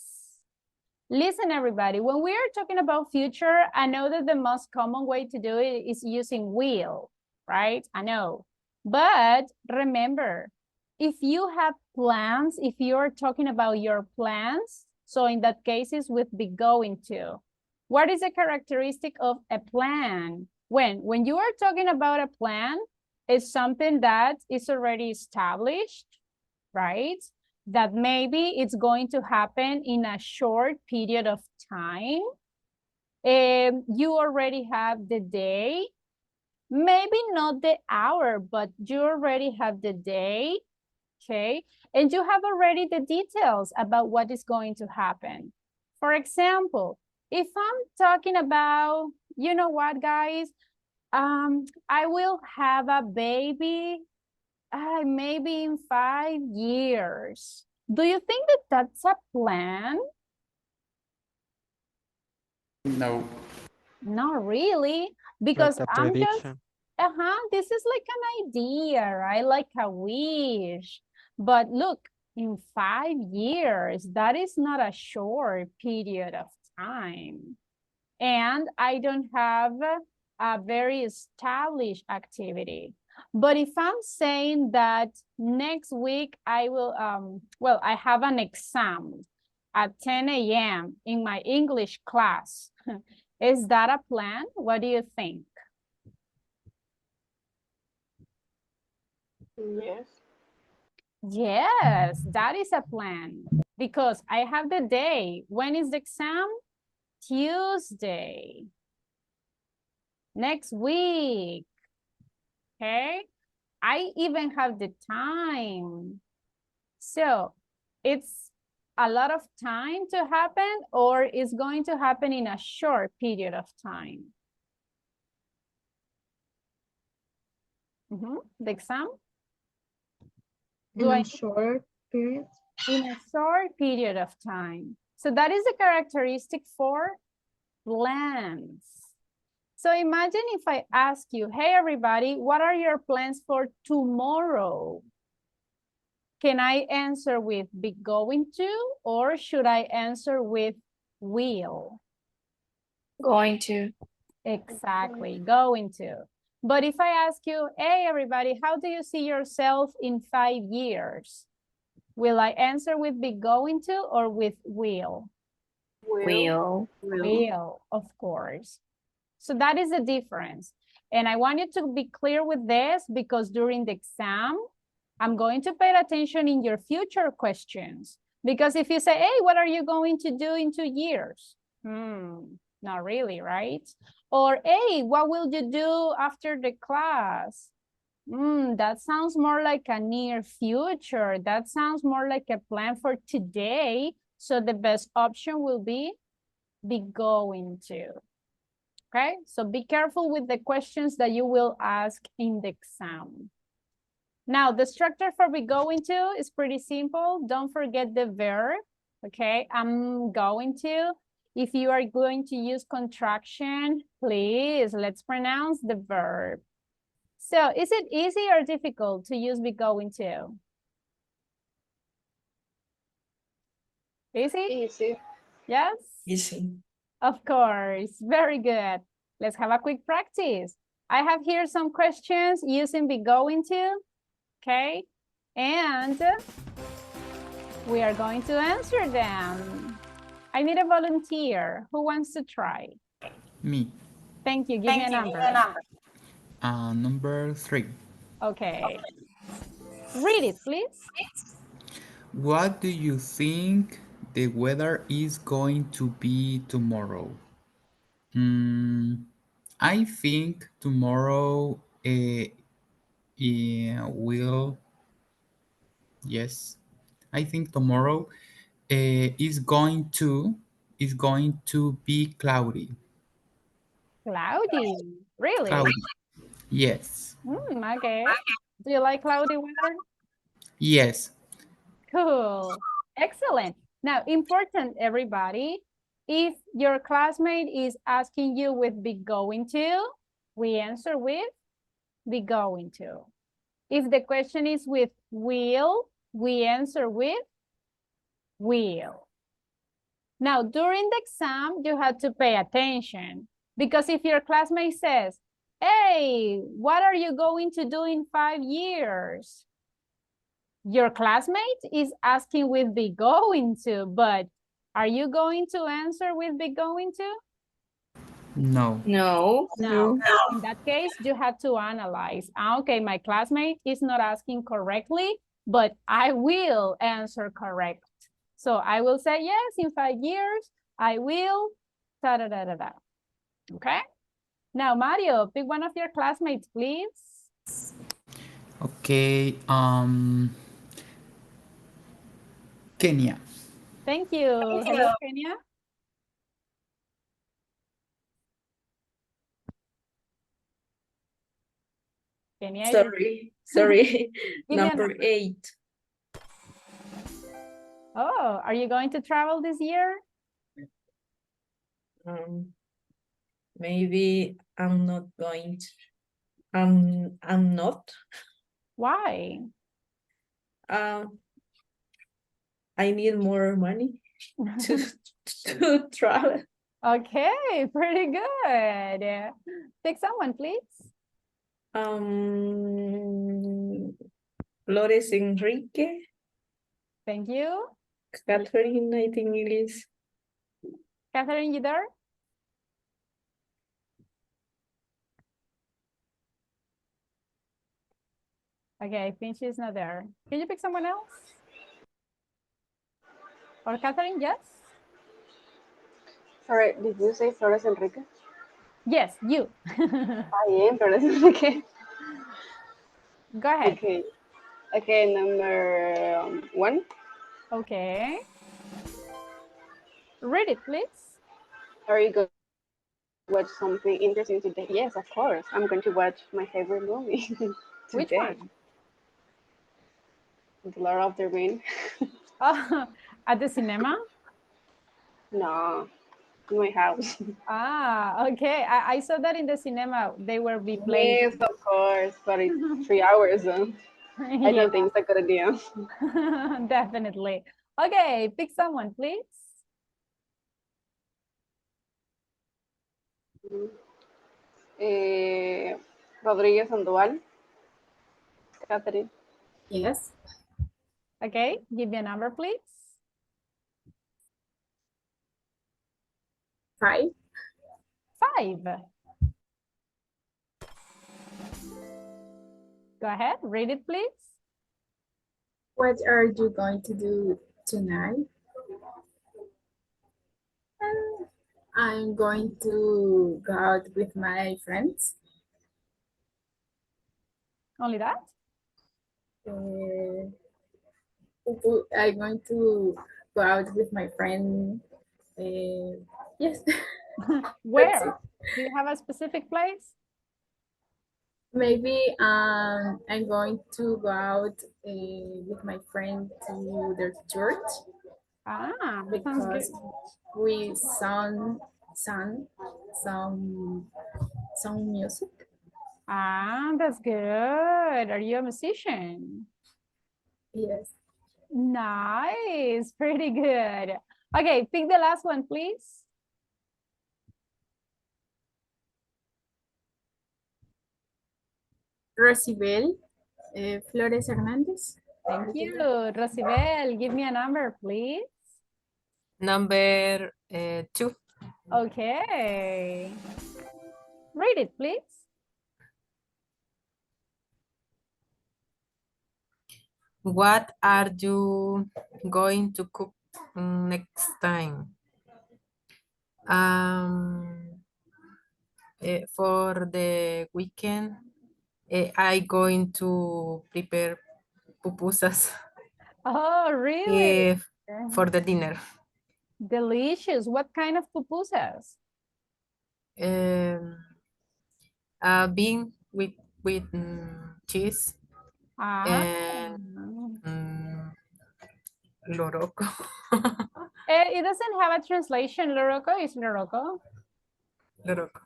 Speaker 1: Listen, everybody, when we are talking about future, I know that the most common way to do it is using will, right? I know. But remember, if you have plans, if you're talking about your plans, so in that case, it's with be going to. What is a characteristic of a plan? When you are talking about a plan, it's something that is already established, right? That maybe it's going to happen in a short period of time. You already have the day, maybe not the hour, but you already have the day, okay? And you have already the details about what is going to happen. For example, if I'm talking about, you know what, guys? I will have a baby maybe in 5 years. Do you think that that's a plan?
Speaker 2: No.
Speaker 1: Not really, because
Speaker 6: Like a
Speaker 1: I'm just,
Speaker 6: prediction.
Speaker 1: this is like an idea, right? Like a wish. But look, in 5 years, that is not a short period of time. And I don't have a very established activity. But if I'm saying that next week I will, well, I have an exam at 10 a.m. in my English class, is that a plan? What do you think?
Speaker 4: Yes.
Speaker 1: Yes, that is a plan because I have the day. When is the exam? Tuesday. Next week. Okay. I even have the time. So it's a lot of time to happen or it's going to happen in a short period of time. The exam?
Speaker 8: In a short period.
Speaker 1: In a short period of time. So that is a characteristic for plans. So imagine if I ask you, hey, everybody, what are your plans for tomorrow? Can I answer with be going to, or should I answer with will?
Speaker 5: Going to.
Speaker 1: Exactly, going to. But if I ask you, hey, everybody, how do you see yourself in 5 years? Will I answer with be going to or with will?
Speaker 5: Will.
Speaker 1: Will, of course. So that is the difference. And I want you to be clear with this because during the exam, I'm going to pay attention in your future questions. Because if you say, hey, what are you going to do in 2 years? Not really, right? Or, hey, what will you do after the class? That sounds more like a near future. That sounds more like a plan for today. So the best option will be going to. Okay, so be careful with the questions that you will ask in the exam. Now, the structure for be going to is pretty simple. Don't forget the verb, okay? I'm going to. If you are going to use contraction, please, let's pronounce the verb. So, is it easy or difficult to use be going to? Easy?
Speaker 4: Easy.
Speaker 1: Yes?
Speaker 5: Easy.
Speaker 1: Of course, very good. Let's have a quick practice. I have here some questions using be going to, okay? And we are going to answer them. I need a volunteer. Who wants to try?
Speaker 2: Me.
Speaker 1: Thank you. Give me a number.
Speaker 2: Number 3.
Speaker 1: Okay. Read it, please.
Speaker 2: What do you think the weather is going to be tomorrow? I think tomorrow will, yes, I think tomorrow is going to be cloudy.
Speaker 1: Cloudy. Really?
Speaker 2: Cloudy. Yes.
Speaker 1: Okay. Do you like cloudy weather?
Speaker 2: Yes.
Speaker 1: Cool. Excellent. Now, important, everybody. If your classmate is asking you with be going to, we answer with be going to. If the question is with will, we answer with will. Now, during the exam, you have to pay attention because if your classmate says, hey, what are you going to do in 5 years? Your classmate is asking with be going to, but are you going to answer with be going to?
Speaker 2: No.
Speaker 5: No.
Speaker 1: No. In that case, you have to analyze. Okay, my classmate is not asking correctly, but I will answer correct. So I will say, yes, in 5 years, I will, da da da da da. Okay? Now, Mario, pick one of your classmates, please.
Speaker 2: Okay. Kenya.
Speaker 1: Thank you. Hello, Kenya. Kenya.
Speaker 8: Sorry.
Speaker 1: Give me a
Speaker 8: Number 8.
Speaker 1: Oh, are you going to travel this year?
Speaker 8: Maybe I'm not going to. I'm not.
Speaker 1: Why?
Speaker 8: I need more money to travel.
Speaker 1: Okay, pretty good. Pick someone, please.
Speaker 8: Flores Enrique.
Speaker 1: Thank you.
Speaker 8: Catherine, I think it is.
Speaker 1: Catherine, you there? Okay, I think she's not there. Can you pick someone else? Or Catherine, yes?
Speaker 4: Sorry, did you say Flores Enrique?
Speaker 1: Yes, you.
Speaker 4: I am Flores Enrique.
Speaker 1: Go ahead.
Speaker 4: Okay. Okay, number 1.
Speaker 1: Okay. Read it, please.
Speaker 4: Are you going to watch something interesting today? Yes, of course. I'm going to watch my favorite movie today.
Speaker 1: Which one?
Speaker 4: The Lord of the Rings.
Speaker 1: Oh, at the cinema?
Speaker 4: No, in my house.
Speaker 1: Okay. I saw that in the cinema. They were be playing.
Speaker 4: Yes, of course, but it's 3 hours. I don't think it's a good idea.
Speaker 1: Definitely. Okay, pick someone, please.
Speaker 4: Rodríguez Sandoval. Catherine.
Speaker 8: Yes.
Speaker 1: Okay, give me a number, please.
Speaker 8: 5.
Speaker 1: 5. Go ahead, read it, please.
Speaker 8: What are you going to do tonight? I'm going to go out with my friends.
Speaker 1: Only that?
Speaker 8: I'm going to go out with my friend. Yes.
Speaker 1: Where? Do you have a specific place?
Speaker 8: Maybe I'm going to go out with my friend to their church
Speaker 1: Sounds
Speaker 8: because
Speaker 1: good.
Speaker 8: we sung some music.
Speaker 1: That's good. Are you a musician?
Speaker 8: Yes.
Speaker 1: Nice, pretty good. Okay, pick the last one, please.
Speaker 8: Rosibel Flores Hernandez.
Speaker 1: Thank you, Rosibel. Give me a number, please.
Speaker 8: Number 2.
Speaker 1: Okay. Read it, please.
Speaker 8: What are you going to cook next time? For the weekend, I going to prepare pupusas
Speaker 1: Oh, really?
Speaker 8: for the dinner.
Speaker 1: Delicious. What kind of pupusas?
Speaker 9: Bean with cheese
Speaker 1: Ah.
Speaker 9: and loroco.
Speaker 1: It doesn't have a translation. Loroco is loroco.
Speaker 9: Loroco.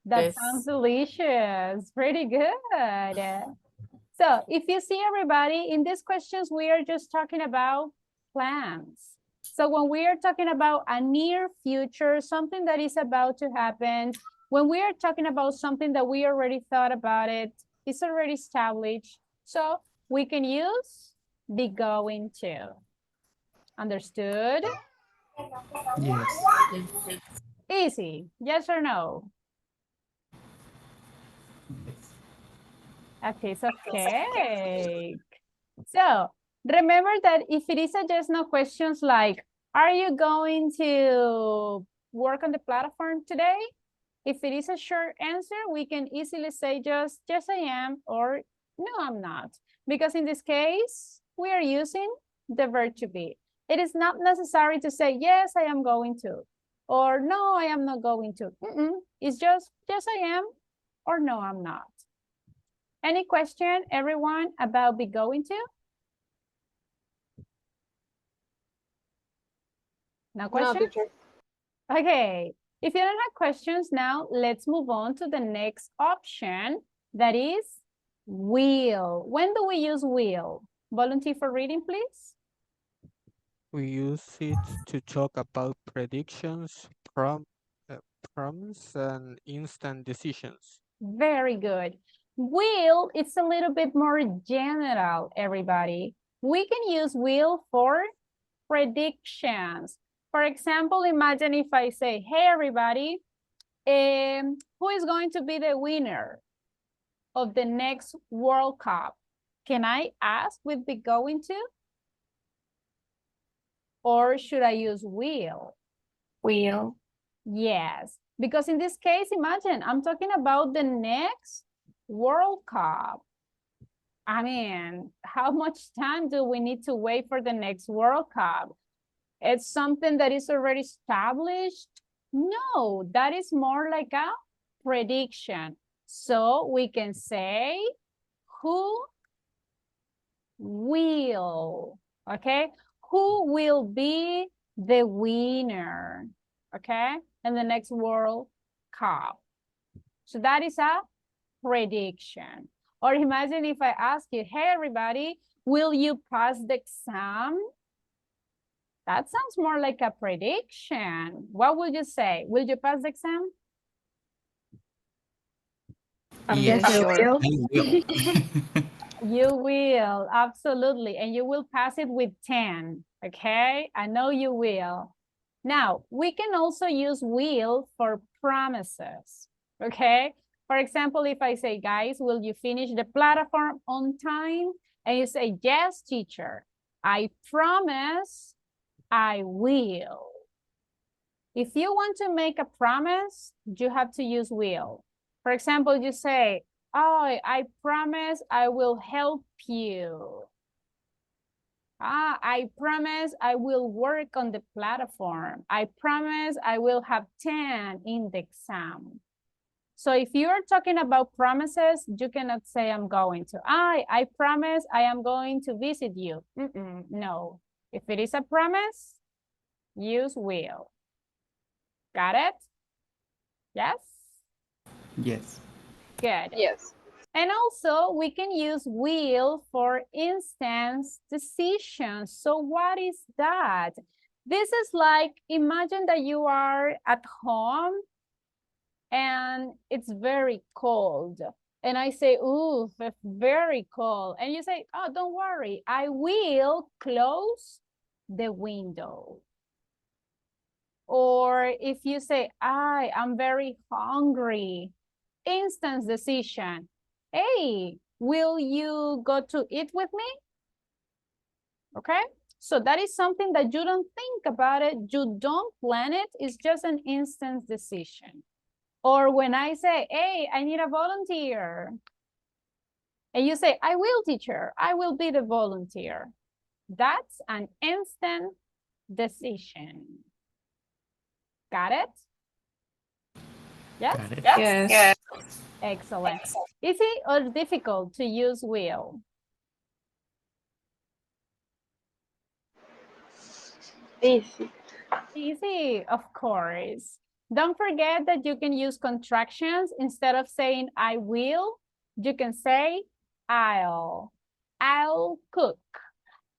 Speaker 1: That sounds
Speaker 9: Yes.
Speaker 1: delicious. Pretty good. So if you see everybody, in these questions, we are just talking about plans. So when we are talking about a near future, something that is about to happen, when we are talking about something that we already thought about it, it's already established. So we can use be going to. Understood?
Speaker 2: Yes.
Speaker 1: Easy. Yes or no? A piece of cake. So remember that if it is a yes no questions like, are you going to work on the platform today? If it is a short answer, we can easily say just yes I am or no I'm not. Because in this case, we are using the verb to be. It is not necessary to say yes I am going to or no I am not going to. It's just yes I am or no I'm not. Any question, everyone, about be going to? No
Speaker 4: No,
Speaker 1: questions?
Speaker 4: teacher.
Speaker 1: Okay, if you don't have questions now, let's move on to the next option, that is will. When do we use will? Volunteer for reading, please.
Speaker 6: We use it to talk about predictions, prompts, and instant decisions.
Speaker 1: Very good. Will, it's a little bit more general, everybody. We can use will for predictions. For example, imagine if I say, hey, everybody, who is going to be the winner of the next World Cup? Can I ask with be going to? Or should I use will?
Speaker 5: Will.
Speaker 1: Yes, because in this case, imagine I'm talking about the next World Cup. I mean, how much time do we need to wait for the next World Cup? It's something that is already established? No, that is more like a prediction. So we can say who will, okay? Who will be the winner, okay? In the next World Cup. So that is a prediction. Or imagine if I ask you, hey, everybody, will you pass the exam? That sounds more like a prediction. What would you say? Will you pass the exam?
Speaker 5: I'm
Speaker 2: Yes.
Speaker 5: not sure.
Speaker 2: I will.
Speaker 1: You will, absolutely. And you will pass it with 10, okay? I know you will. Now, we can also use will for promises, okay? For example, if I say, guys, will you finish the platform on time? And you say, yes, teacher, I promise I will. If you want to make a promise, you have to use will. For example, you say, oh, I promise I will help you. I promise I will work on the platform. I promise I will have 10 in the exam. So if you're talking about promises, you cannot say I'm going to. I promise I am going to visit you. No. If it is a promise, use will. Got it? Yes?
Speaker 2: Yes.
Speaker 1: Good.
Speaker 4: Yes.
Speaker 1: And also we can use will for instance decisions. So what is that? This is like, imagine that you are at home and it's very cold. And I say, ooh, it's very cold. And you say, oh, don't worry, I will close the window. Or if you say, I'm very hungry, instance decision. Hey, will you go to eat with me? Okay, so that is something that you don't think about it, you don't plan it, it's just an instance decision. Or when I say, hey, I need a volunteer. And you say, I will, teacher, I will be the volunteer. That's an instant decision. Got it? Yes?
Speaker 2: Got it.
Speaker 5: Yes.
Speaker 1: Excellent. Easy or difficult to use will?
Speaker 4: Easy.
Speaker 1: Easy, of course. Don't forget that you can use contractions. Instead of saying I will, you can say I'll. I'll cook.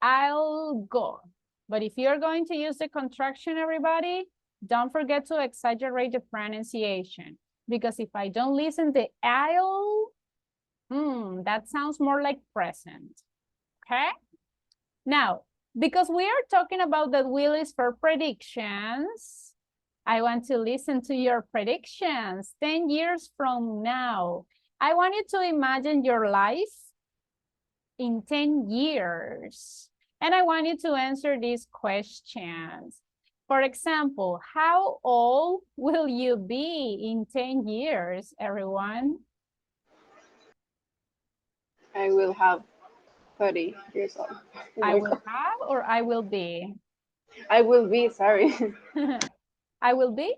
Speaker 1: I'll go. But if you're going to use the contraction, everybody, don't forget to exaggerate the pronunciation. Because if I don't listen to I'll, that sounds more like present. Okay? Now, because we are talking about that will is for predictions, I want to listen to your predictions 10 years from now. I want you to imagine your life in 10 years. And I want you to answer these questions. For example, how old will you be in 10 years, everyone?
Speaker 4: I will have 30 years old.
Speaker 1: I will have or I will be?
Speaker 4: I will be, sorry,
Speaker 1: I will be?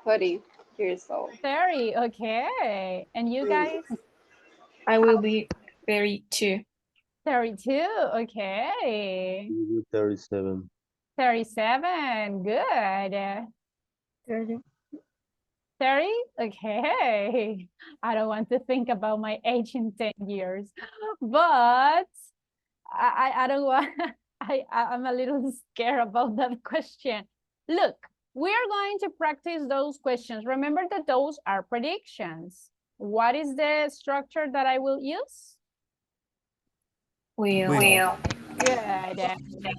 Speaker 4: 30 years old.
Speaker 1: 30, okay. And you guys?
Speaker 5: I will be 32.
Speaker 1: 32, okay.
Speaker 3: 37.
Speaker 1: 37, good.
Speaker 7: 30.
Speaker 1: 30, okay. I don't want to think about my age in 10 years, but I don't want, I'm a little scared about that question. Look, we are going to practice those questions. Remember that those are predictions. What is the structure that I will use?
Speaker 5: Will.
Speaker 1: Good.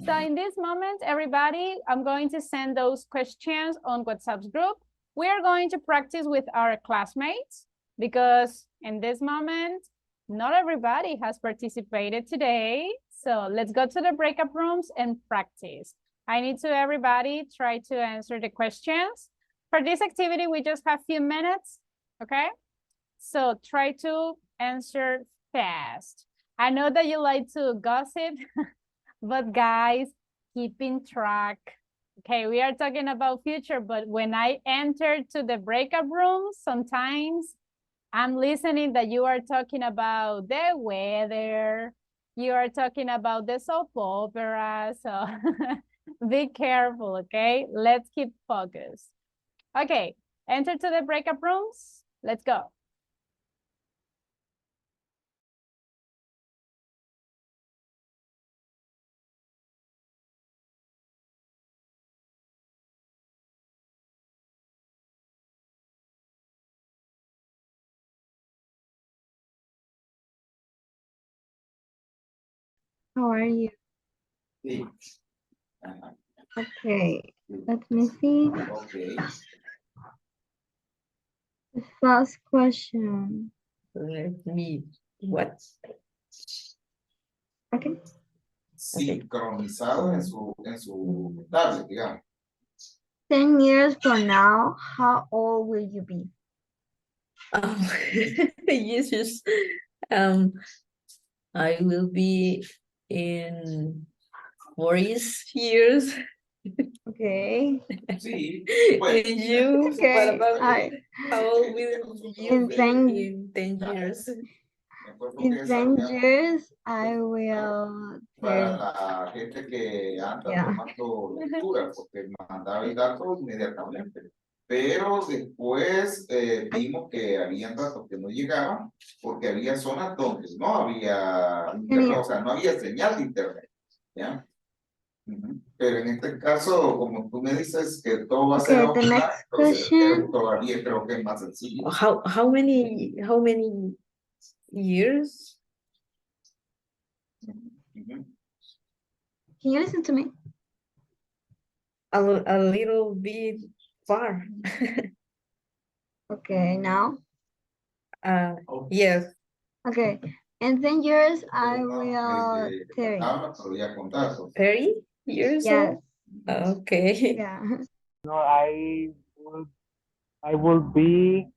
Speaker 1: So in this moment, everybody, I'm going to send those questions on WhatsApp's group. We are going to practice with our classmates because in this moment, not everybody has participated today. So let's go to the breakup rooms and practice. I need to everybody try to answer the questions. For this activity, we just have a few minutes, okay? So try to answer fast. I know that you like to gossip, but guys, keeping track. Okay, we are talking about future, but when I enter to the breakup room, sometimes I'm listening that you are talking about the weather, you are talking about the soap opera, so be careful, okay? Let's keep focused. Okay, enter to the breakup rooms. Let's go.
Speaker 10: How are you? Okay, let me see. The first question.
Speaker 11: Let me, what?
Speaker 10: Okay.
Speaker 12: Sincronizado en su tablet, digamos.
Speaker 10: 10 years from now, how old will you be?
Speaker 11: Yes, I will be in 40 years.
Speaker 10: Okay.
Speaker 12: Sí,
Speaker 11: And you,
Speaker 10: Okay,
Speaker 11: what about
Speaker 10: I-
Speaker 11: how old will you
Speaker 10: In
Speaker 11: be
Speaker 10: 10
Speaker 11: in 10 years?
Speaker 10: In 10 years, I will
Speaker 12: para
Speaker 10: turn.
Speaker 12: la gente que anda
Speaker 10: Yeah.
Speaker 12: tomando lectura, porque mandaba el dato inmediatamente. Pero después vimos que había datos que no llegaban, porque había zonas donde no había internet, o sea, no había señal de internet. ¿Ya? Pero en este caso, como tú me dices que todo va a ser
Speaker 10: Okay, the
Speaker 12: offline,
Speaker 10: next
Speaker 12: entonces
Speaker 10: question.
Speaker 12: todavía creo que es más sencillo.
Speaker 11: How many years?
Speaker 10: Can you listen to me?
Speaker 11: A little bit far.
Speaker 10: Okay, now?
Speaker 11: Yes.
Speaker 10: Okay, in 10 years, I will 30.
Speaker 11: 30 years
Speaker 10: Yes.
Speaker 11: old? Okay.
Speaker 10: Yeah.
Speaker 6: No, I will be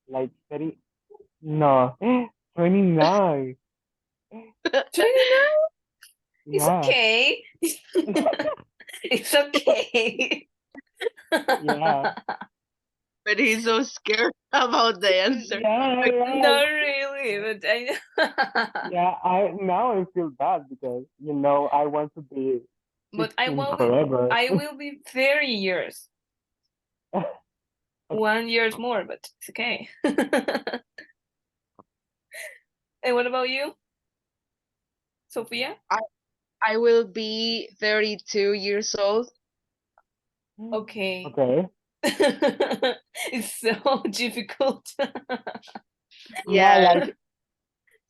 Speaker 6: like 30. No, 29.
Speaker 5: 29? It's
Speaker 6: Yeah.
Speaker 5: okay. It's okay.
Speaker 13: Yeah.
Speaker 14: But he's so scared about the answer.
Speaker 13: Yeah, yeah.
Speaker 5: Not really, but I
Speaker 13: Yeah, I feel bad because I want to be
Speaker 5: but
Speaker 13: 16 forever.
Speaker 5: I will be 30 years. 1 years more, but it's okay. And what about you, Sophia?
Speaker 14: I will be 32 years old.
Speaker 5: Okay.
Speaker 13: Okay.
Speaker 5: It's so difficult.
Speaker 13: Yeah,
Speaker 14: Yeah.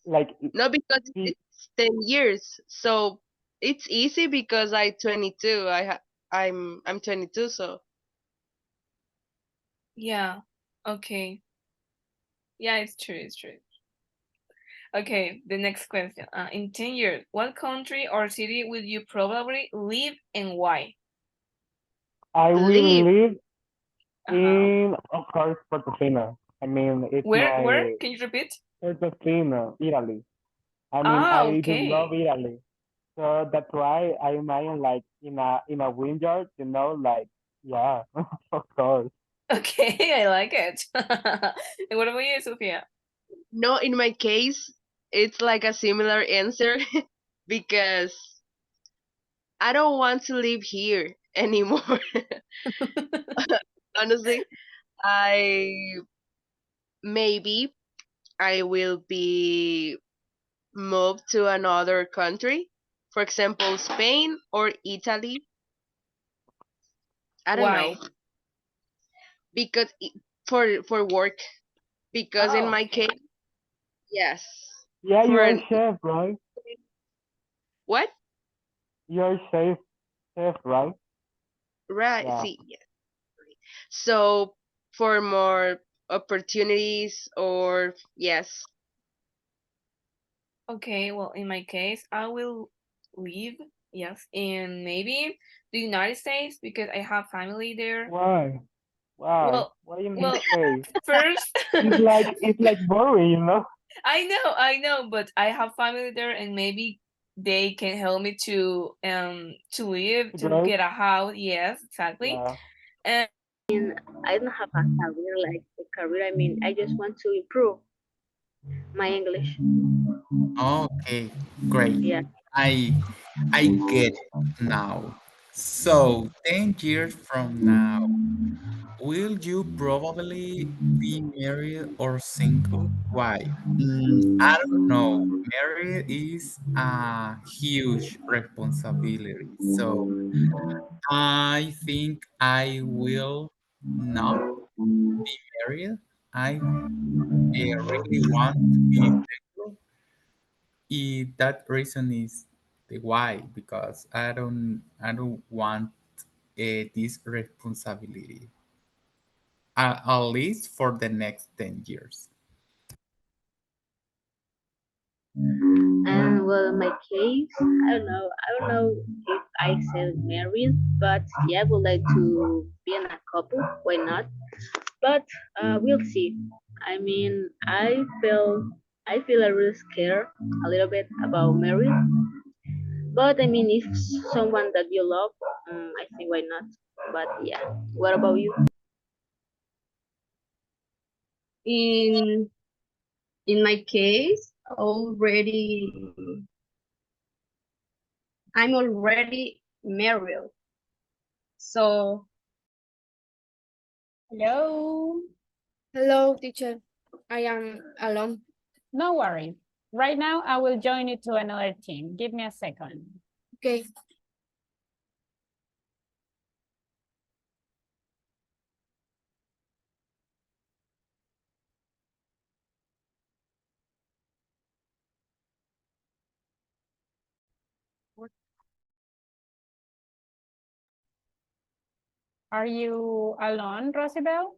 Speaker 13: like
Speaker 14: No, because
Speaker 13: the-
Speaker 14: it's 10 years. So it's easy because I 22. I'm 22, so
Speaker 5: Yeah. Okay. Yeah, it's true. It's true. Okay, the next question. In 10 years, what country or city will you probably live and why?
Speaker 13: I will
Speaker 14: live.
Speaker 13: live
Speaker 5: Uh-huh.
Speaker 13: in, of course, Portofino. I mean, it's
Speaker 5: Where?
Speaker 13: my
Speaker 5: Can you repeat?
Speaker 13: Portofino, Italy. I mean,
Speaker 5: Ah,
Speaker 13: I do love
Speaker 5: okay.
Speaker 13: Italy. So that's why I imagine like in a vineyard, like yeah, of course.
Speaker 5: Okay, I like it. And what about you, Sophia?
Speaker 14: No, in my case, it's like a similar answer because I don't want to live here anymore. Honestly, I maybe I will be moved to another country, for example, Spain or Italy. I don't know
Speaker 5: Why?
Speaker 14: because for work. Because in
Speaker 5: Oh,
Speaker 14: my
Speaker 5: okay.
Speaker 14: case, yes,
Speaker 13: Yeah,
Speaker 14: for
Speaker 13: you're chef, right?
Speaker 14: what?
Speaker 13: You're chef, right?
Speaker 14: Right.
Speaker 13: Yeah.
Speaker 14: See, yes. So for more opportunities or yes.
Speaker 5: Okay, well, in my case, I will live, yes, in maybe the United States because I have family there.
Speaker 13: Why? Why?
Speaker 5: Well,
Speaker 13: Why in the
Speaker 5: well,
Speaker 13: States?
Speaker 5: first,
Speaker 13: It's like boring.
Speaker 5: I know, but I have family there, and maybe they can help me to live,
Speaker 13: To
Speaker 5: to
Speaker 13: grow?
Speaker 5: get a house. Yes, exactly.
Speaker 13: Yeah.
Speaker 5: And
Speaker 4: I don't have a career like a career. I mean, I just want to improve my English.
Speaker 2: Okay, great.
Speaker 4: Yeah.
Speaker 2: I I get it now. So 10 years from now, will you probably be married or single? Why? I don't know. Married is a huge responsibility. So I think I will not be married. I really want to be single. That reason is the why, because I don't want this responsibility, at least for the next 10 years.
Speaker 4: And well, in my case, I don't know if I said married, but yeah, I would like to be in a couple. Why not? But we'll see. I mean, I feel a little scared a little bit about marriage. But I mean, if someone that you love, I think why not? But yeah, what about you?
Speaker 11: In in my case, I'm already married. So
Speaker 1: Hello.
Speaker 7: Hello, teacher. I am alone.
Speaker 1: No worries. Right now, I will join you to another team. Give me a second.
Speaker 7: Okay.
Speaker 1: Are you alone, Rosibel?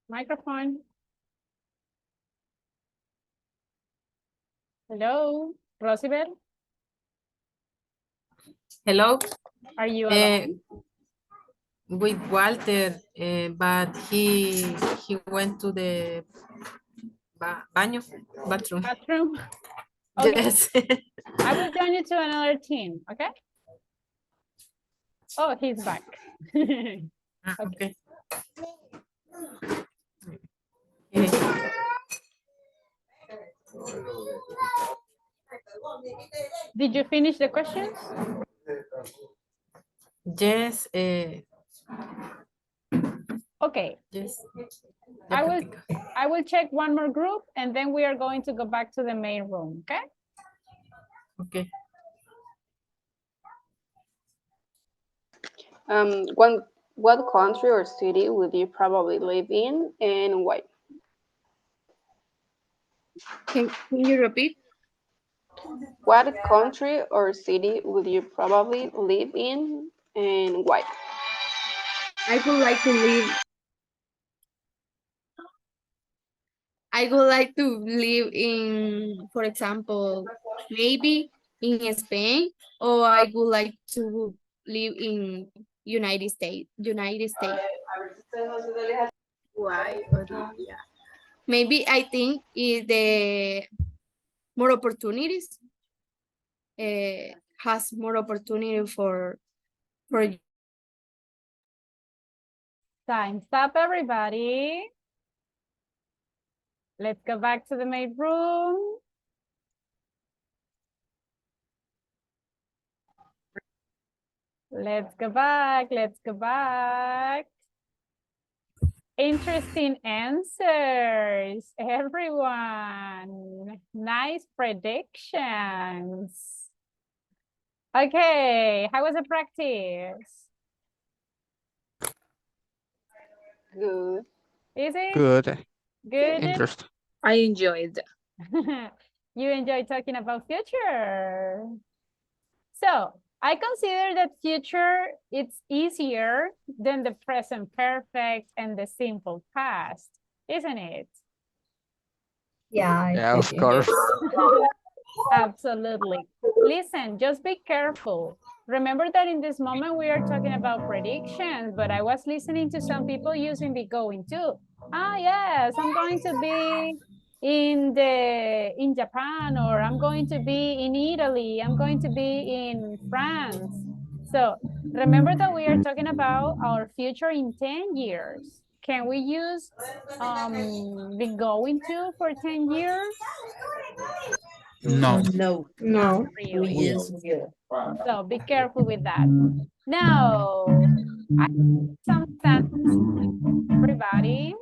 Speaker 1: Microphone. Hello, Rosibel?
Speaker 9: Hello.
Speaker 1: Are you
Speaker 9: Uh,
Speaker 1: alone?
Speaker 9: with Walter, but he went to the bathroom.
Speaker 1: Bathroom? Okay.
Speaker 9: Yes.
Speaker 1: I will join you to another team, okay? Oh, he's back.
Speaker 9: Okay.
Speaker 1: Did you finish the questions?
Speaker 9: Yes.
Speaker 1: Okay.
Speaker 9: Yes.
Speaker 1: I will check one more group and then we are going to go back to the main room, okay?
Speaker 9: Okay.
Speaker 15: What country or city would you probably live in and why?
Speaker 4: Can you repeat?
Speaker 15: What country or city would you probably live in and why?
Speaker 7: I would like to live. I would like to live in, for example, maybe in Spain, or I would like to live in United States. United States.
Speaker 8: Why Olivia?
Speaker 7: Maybe I think is the more opportunities. Has more opportunity for
Speaker 1: Time stop, everybody. Let's go back to the main room. Let's go back. Let's go back. Interesting answers, everyone. Nice predictions. Okay, how was the practice?
Speaker 15: Good.
Speaker 1: Is it?
Speaker 6: Good.
Speaker 1: Good?
Speaker 6: Interesting.
Speaker 4: I enjoyed.
Speaker 1: You enjoy talking about future. So I consider that future it's easier than the present perfect and the simple past, isn't it?
Speaker 10: Yeah,
Speaker 6: Yeah, of course.
Speaker 1: Absolutely. Listen, just be careful. Remember that in this moment we are talking about predictions, but I was listening to some people using be going to. Ah, yes, I'm going to be in Japan, or I'm going to be in Italy, I'm going to be in France. So remember that we are talking about our future in 10 years. Can we use be going to for 10 years?
Speaker 2: No.
Speaker 10: No.
Speaker 1: Not really. So be careful with that. Now, I some sentences, everybody.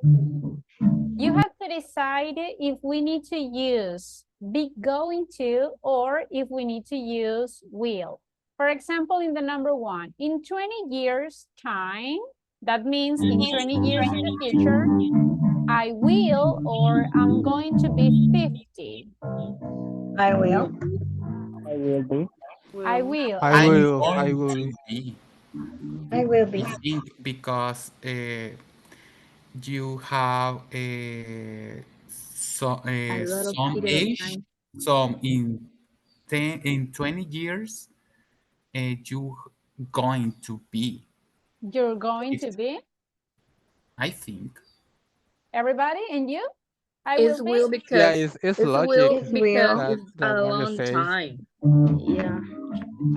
Speaker 1: You have to decide if we need to use be going to or if we need to use will. For example, in the number one, in 20 years time, that means in 20 years in the future, I will or I'm going to be 50.
Speaker 10: I will.
Speaker 13: I will be.
Speaker 1: I will.
Speaker 6: I
Speaker 2: I'm
Speaker 6: will. I
Speaker 2: going
Speaker 6: will.
Speaker 2: to be.
Speaker 10: I will
Speaker 2: I
Speaker 10: be.
Speaker 2: think because you have
Speaker 4: A lot of
Speaker 2: some
Speaker 4: period of
Speaker 2: age,
Speaker 4: time.
Speaker 2: some in 20 years, you going to be.
Speaker 1: You're going to
Speaker 2: It's,
Speaker 1: be?
Speaker 2: I think.
Speaker 1: Everybody and you? I
Speaker 4: It's
Speaker 1: will be?
Speaker 4: will
Speaker 6: Yeah,
Speaker 4: because
Speaker 6: it's
Speaker 4: it's
Speaker 6: logic
Speaker 4: will
Speaker 10: It's
Speaker 4: because
Speaker 10: will.
Speaker 6: that
Speaker 4: it's
Speaker 6: that
Speaker 4: a
Speaker 6: Mario
Speaker 4: long
Speaker 6: says.
Speaker 4: time. Yeah.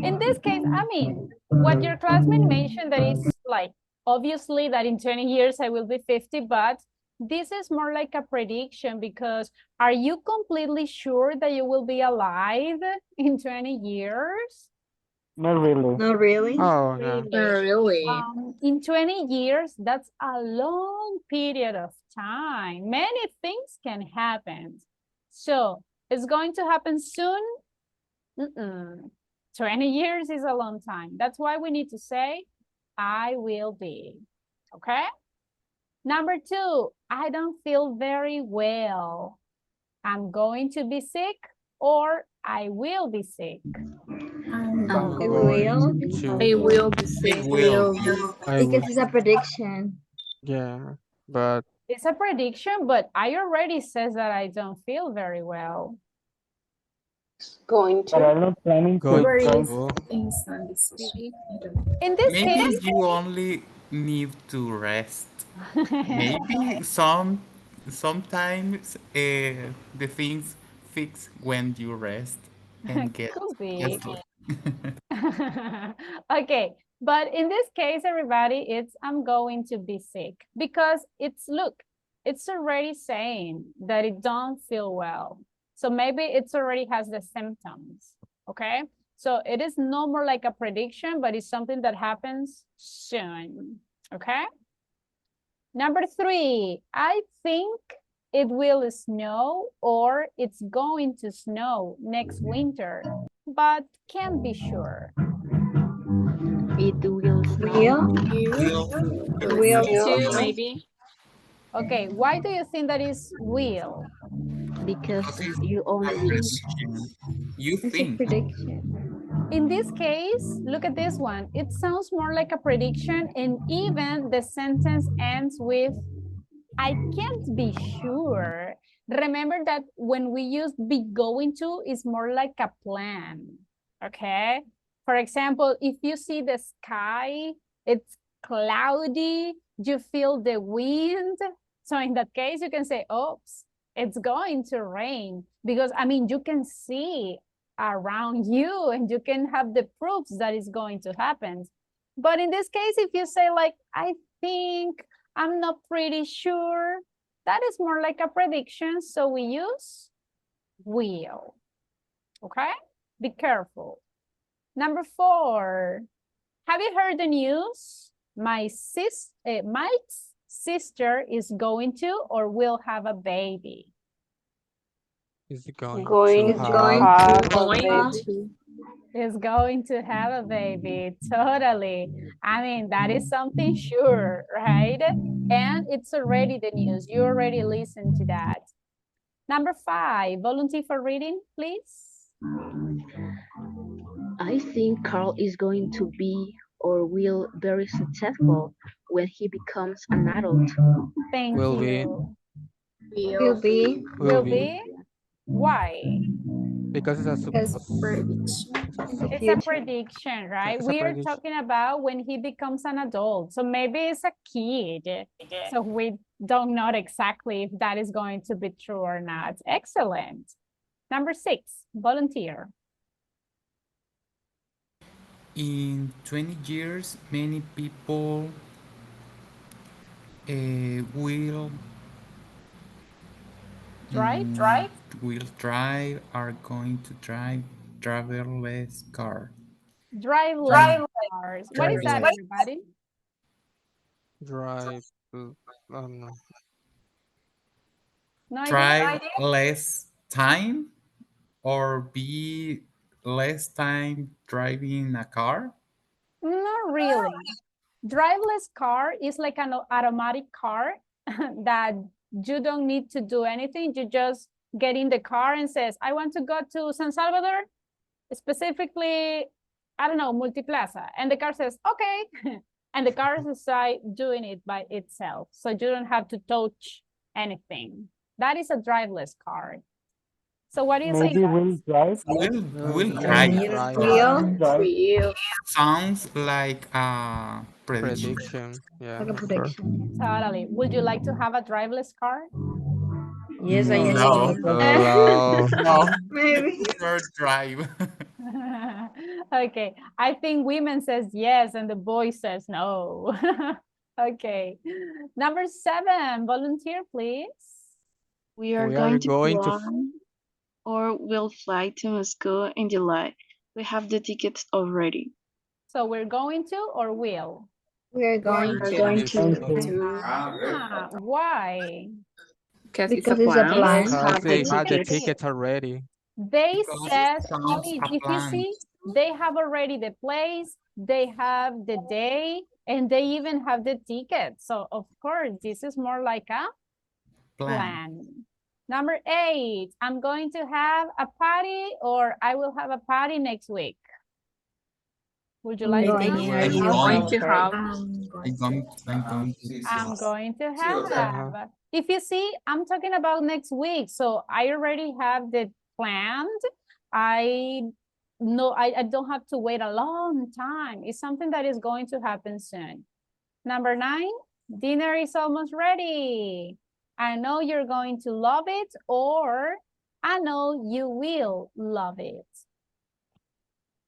Speaker 1: In this case, I mean, what your classmate mentioned that is like, obviously that in 20 years I will be 50, but this is more like a prediction because are you completely sure that you will be alive in 20 years?
Speaker 13: Not really.
Speaker 10: Not really.
Speaker 6: Oh no.
Speaker 4: Really?
Speaker 1: In 20 years, that's a long period of time. Many things can happen. So it's going to happen soon? 20 years is a long time. That's why we need to say, I will be. Okay? Number two, I don't feel very well. I'm going to be sick or I will be sick.
Speaker 9: I'm
Speaker 6: I'm
Speaker 10: I
Speaker 6: going
Speaker 10: will.
Speaker 6: to.
Speaker 4: I will be
Speaker 2: I
Speaker 4: sick.
Speaker 2: will.
Speaker 6: I will.
Speaker 10: Because it's a prediction.
Speaker 6: Yeah, but
Speaker 1: It's a prediction, but I already says that I don't feel very well.
Speaker 15: Going
Speaker 13: But
Speaker 15: to.
Speaker 13: I'm not planning to.
Speaker 6: going
Speaker 8: Where is
Speaker 6: to.
Speaker 8: instant decision?
Speaker 1: In this
Speaker 2: Maybe
Speaker 1: case,
Speaker 2: you only need to rest. Maybe sometimes the things fix when you rest and get
Speaker 1: could be.
Speaker 2: sleep.
Speaker 1: Okay, But in this case, everybody, it's I'm going to be sick because look, it's already saying that it don't feel well. So maybe it's already has the symptoms, okay? So it is no more like a prediction, but it's something that happens soon, okay? Number 3, I think it will snow or it's going to snow next winter, but can't be sure.
Speaker 4: It will
Speaker 10: Will.
Speaker 5: Two, maybe.
Speaker 1: Okay, why do you think that is will?
Speaker 4: because
Speaker 2: Because it's
Speaker 4: you
Speaker 2: a
Speaker 4: only
Speaker 2: prediction. You
Speaker 10: It's a
Speaker 2: think.
Speaker 10: prediction.
Speaker 1: In this case, look at this one. It sounds more like a prediction, and even the sentence ends with, I can't be sure. Remember that when we use be going to, it's more like a plan, okay? For example, if you see the sky, it's cloudy, you feel the wind. So in that case, you can say, oops, it's going to rain. Because, I mean, you can see around you and you can have the proofs that it's going to happen. But in this case, if you say like, I think, I'm not pretty sure, that is more like a prediction. So we use will, okay? Be careful. Number 4, have you heard the news? Mike's sister is going to or will have a baby.
Speaker 6: Is going
Speaker 15: Going
Speaker 6: to
Speaker 15: to
Speaker 6: have
Speaker 15: have a
Speaker 5: Going
Speaker 15: baby.
Speaker 1: Is going to have a baby, totally. I mean, that is something sure, right? And it's already the news. You already listened to that. Number 5, volunteer for reading, please.
Speaker 4: I think Carl is going to be or will very successful when he becomes an adult.
Speaker 1: Thank
Speaker 6: will be
Speaker 1: you.
Speaker 10: Will be.
Speaker 1: Will be? Why?
Speaker 6: because it's a
Speaker 10: Because
Speaker 6: suppose.
Speaker 10: in the
Speaker 1: It's a
Speaker 10: future.
Speaker 1: prediction, right?
Speaker 6: It's a
Speaker 1: We are
Speaker 6: prediction.
Speaker 1: talking about when he becomes an adult. So maybe it's a kid. So we don't know exactly if that is going to be true or not. Excellent. Number 6, volunteer.
Speaker 2: In 20 years, many people will
Speaker 1: Drive?
Speaker 2: will drive are going to drive driverless car.
Speaker 1: Driveless
Speaker 2: Drive
Speaker 1: cars. What is that,
Speaker 2: driverless.
Speaker 1: everybody?
Speaker 6: Drive. No.
Speaker 1: No idea?
Speaker 2: Drive less time or be less time driving a car.
Speaker 1: Not really. Driveless car is like an automatic car that you don't need to do anything. You just get in the car and says, I want to go to San Salvador, specifically, I don't know, Multiplaza. And the car says, okay. And the car is doing it by itself. So you don't have to touch anything. That is a driveless car. So what do you think,
Speaker 13: Maybe
Speaker 1: guys?
Speaker 13: will drive.
Speaker 2: Will
Speaker 6: Will
Speaker 2: drive
Speaker 6: drive.
Speaker 10: Will.
Speaker 13: Drive.
Speaker 2: sounds like a prediction.
Speaker 6: Prediction. Yeah,
Speaker 10: Like a
Speaker 6: of course.
Speaker 10: prediction.
Speaker 1: Totally. Would you like to have a driveless car?
Speaker 10: Yes, I
Speaker 13: No.
Speaker 2: No,
Speaker 10: think.
Speaker 6: Hello.
Speaker 2: no, I
Speaker 10: Maybe.
Speaker 2: prefer drive.
Speaker 1: Okay, I think women says yes and the boy says no. Okay, number 7, volunteer, please.
Speaker 16: We are
Speaker 6: We are
Speaker 16: going to
Speaker 6: going to.
Speaker 16: fly or will fly to Moscow in July. We have the tickets already.
Speaker 1: So we're going to or will?
Speaker 10: We are going
Speaker 16: We are
Speaker 10: to.
Speaker 16: going
Speaker 13: Thank you.
Speaker 16: to
Speaker 1: Why?
Speaker 4: Because it's a
Speaker 10: Because it's a
Speaker 4: plan.
Speaker 10: plan.
Speaker 6: Because
Speaker 16: have the
Speaker 6: they
Speaker 1: Look
Speaker 6: had
Speaker 1: at
Speaker 6: the
Speaker 16: tickets.
Speaker 1: this.
Speaker 6: tickets already.
Speaker 1: They
Speaker 2: Because it
Speaker 1: said, I
Speaker 2: sounds
Speaker 1: mean,
Speaker 2: a
Speaker 1: if you
Speaker 2: plan.
Speaker 1: see, they have already the place, they have the day, and they even have the ticket. So of course, this is more like a plan. Number 8, I'm going to have a party or I will have a party next week. Would you like to
Speaker 10: going
Speaker 1: know?
Speaker 10: to.
Speaker 2: I'm
Speaker 4: I'm
Speaker 2: going.
Speaker 4: going to have.
Speaker 2: I'm going to.
Speaker 1: I'm going to
Speaker 6: Uh-huh.
Speaker 1: have. If you see, I'm talking about next week. So I already have the planned. I know I don't have to wait a long time. It's something that is going to happen soon. Number 9, dinner is almost ready. I know you're going to love it, or I know you will love it.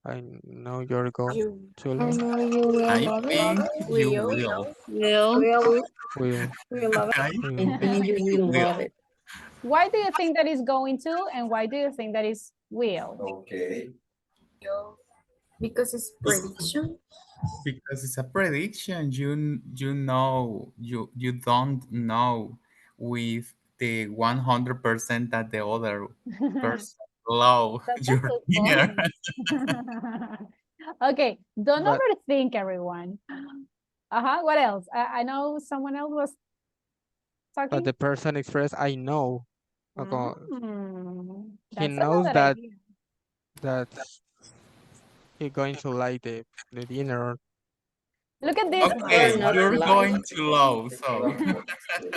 Speaker 6: I know you're going
Speaker 8: You
Speaker 6: to
Speaker 10: I
Speaker 6: love.
Speaker 10: know you will
Speaker 2: I
Speaker 10: love it.
Speaker 2: think you
Speaker 8: will.
Speaker 2: will.
Speaker 16: Will.
Speaker 6: Will.
Speaker 10: Will love it.
Speaker 2: I
Speaker 6: Will.
Speaker 10: I think you will
Speaker 2: will.
Speaker 10: love it.
Speaker 1: Why do you think that is going to, and why do you think that is will?
Speaker 12: Okay.
Speaker 8: Because it's prediction.
Speaker 2: Because it's a prediction. You know you don't know with the 100% that the other person love
Speaker 1: That's a
Speaker 2: your
Speaker 1: good
Speaker 2: dinner.
Speaker 1: point. Okay, don't
Speaker 6: But
Speaker 1: overthink, everyone. What else? I know someone else was talking.
Speaker 6: the person expressed, I know. He
Speaker 1: That's
Speaker 6: knows
Speaker 1: another idea.
Speaker 6: that he's going to like the dinner.
Speaker 1: Look at this
Speaker 2: Okay,
Speaker 1: one.
Speaker 2: you're going too low, so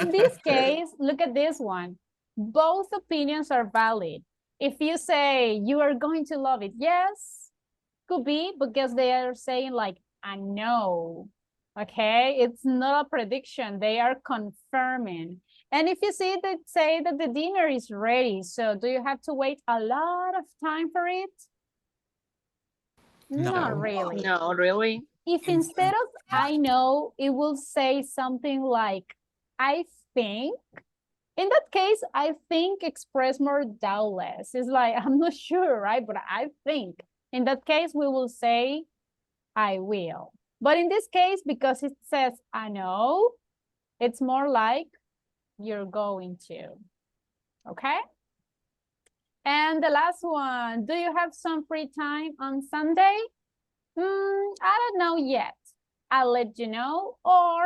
Speaker 1: In this case, look at this one. Both opinions are valid. If you say you are going to love it, yes, could be because they are saying like, I know. Okay, it's not a prediction. They are confirming. And if you see that say that the dinner is ready, so do you have to wait a lot of time for it? Not
Speaker 2: no.
Speaker 1: really.
Speaker 16: No, really.
Speaker 1: If instead of I know, it will say something like, I think, in that case, I think express more doubtless. It's like, I'm not sure, right? But I think. In that case, we will say, I will. But in this case, because it says, I know, it's more like you're going to. Okay? And the last one, do you have some free time on Sunday? I don't know yet. I'll let you know, or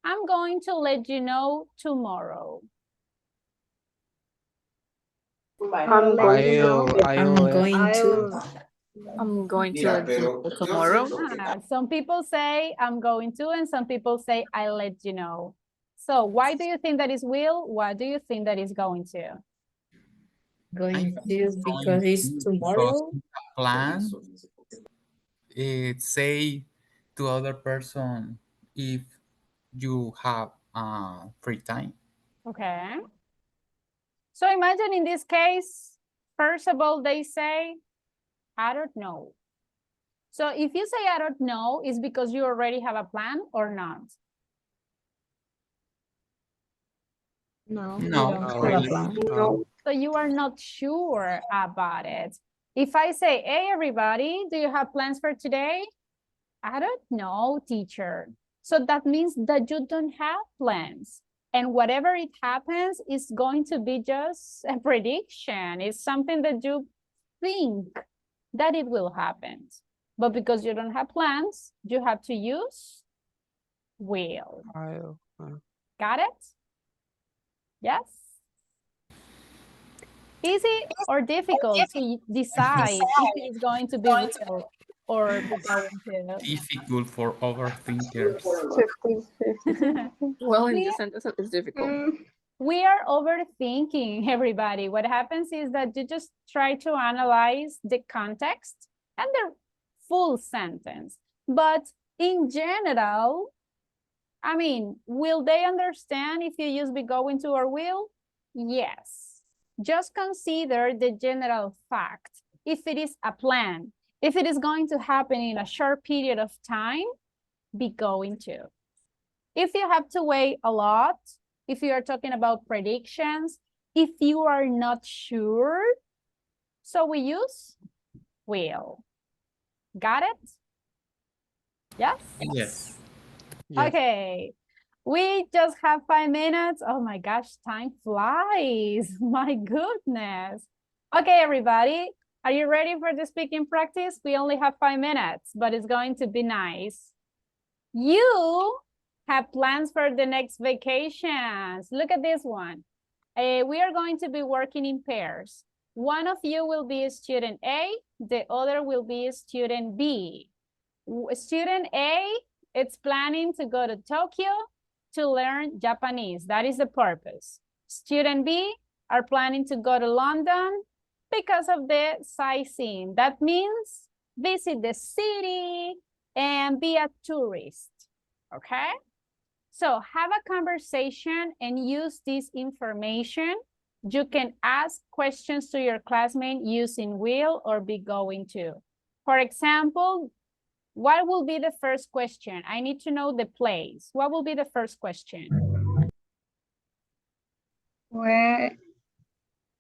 Speaker 1: I'm going to let you know tomorrow.
Speaker 10: I'll let you know.
Speaker 6: I'll let
Speaker 16: I'm going to
Speaker 12: Mira,
Speaker 16: let you
Speaker 12: pero
Speaker 16: know
Speaker 12: yo
Speaker 16: tomorrow.
Speaker 12: siento que
Speaker 1: Some people say I'm going to, and some people say I'll let you know. So why do you think that is will? Why do you think that is going to?
Speaker 2: I
Speaker 9: Going
Speaker 2: think
Speaker 9: to
Speaker 2: it's going
Speaker 9: because it's
Speaker 2: to because
Speaker 9: tomorrow.
Speaker 2: it's a plan. It say to other person if you have free time.
Speaker 1: Okay. So imagine in this case, first of all, they say, I don't know. So if you say I don't know, it's because you already have a plan or not?
Speaker 10: No, we
Speaker 2: No,
Speaker 10: don't
Speaker 2: not
Speaker 10: have a
Speaker 2: really.
Speaker 10: plan.
Speaker 6: no.
Speaker 1: So you are not sure about it. If I say, hey, everybody, do you have plans for today? I don't know, teacher. So that means that you don't have plans. And whatever it happens is going to be just a prediction. It's something that you think that it will happen. But because you don't have plans, you have to use will. Got it? Yes? Easy or difficult to decide if it is going to be will or be going to?
Speaker 2: Difficult for overthinkers.
Speaker 10: 50-50.
Speaker 16: Well, in
Speaker 1: We
Speaker 16: this sentence, it's difficult.
Speaker 1: We are overthinking, everybody. What happens is that you just try to analyze the context and the full sentence. But in general, I mean, will they understand if you use be going to or will? Yes. Just consider the general fact. If it is a plan, if it is going to happen in a short period of time, be going to. If you have to wait a lot, if you are talking about predictions, if you are not sure, so we use will. Got it? Yes?
Speaker 2: Yes.
Speaker 6: Yes.
Speaker 1: Okay. We just have 5 minutes. Oh my gosh, time flies. My goodness. Okay, everybody. Are you ready for the speaking practice? We only have 5 minutes, but it's going to be nice. You have plans for the next vacations. Look at this one. We are going to be working in pairs. One of you will be student A, the other will be student B. Student A, it's planning to go to Tokyo to learn Japanese. That is the purpose. Student B are planning to go to London because of the sightseeing. That means visit the city and be a tourist. Okay? So have a conversation and use this information. You can ask questions to your classmate using will or be going to. For example, what will be the first question? I need to know the place. What will be the first question?
Speaker 10: Where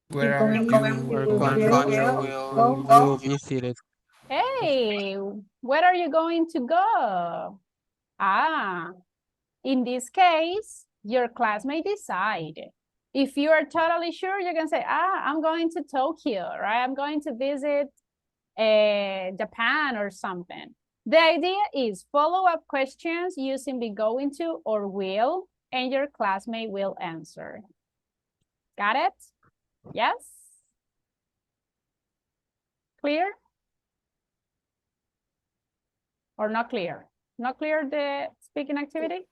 Speaker 2: Where are you
Speaker 6: Where
Speaker 2: going
Speaker 6: country
Speaker 2: to
Speaker 6: will you visit it?
Speaker 1: Hey, where are you going to go? Ah, in this case, your class may decide. If you are totally sure, you can say, I'm going to Tokyo, right? I'm going to visit Japan or something. The idea is follow-up questions using be going to or will, and your classmate will answer. Got it? Yes? Clear? Or not clear? Not clear the speaking activity?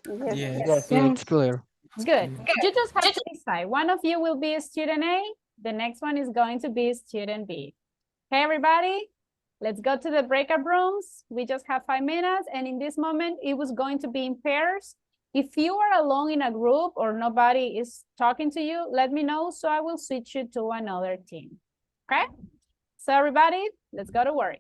Speaker 6: Yes.
Speaker 2: Yes.
Speaker 6: Yeah, it's clear.
Speaker 1: Good. You just have to decide. One of you will be student A. The next one is going to be student B. Okay, everybody? Let's go to the breakout rooms. We just have 5 minutes. And in this moment, it was going to be in pairs. If you are alone in a group or nobody is talking to you, let me know so I will switch you to another team. Okay? So everybody, let's go to work.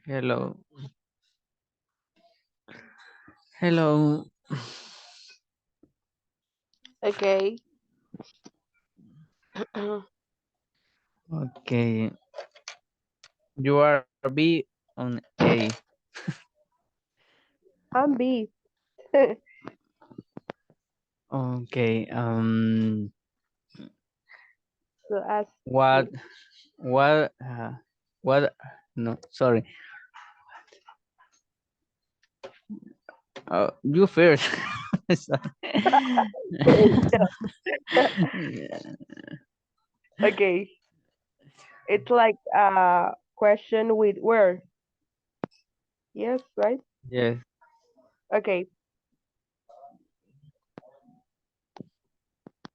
Speaker 17: Hello. Hello.
Speaker 14: Okay.
Speaker 17: Okay. You are B on A.
Speaker 14: I'm B.
Speaker 17: Okay.
Speaker 14: So ask
Speaker 17: What?
Speaker 14: me.
Speaker 17: What? What? No, sorry. You first. Sorry.
Speaker 14: Okay. It's like a question with where. Yes, right?
Speaker 17: Yes.
Speaker 14: Okay.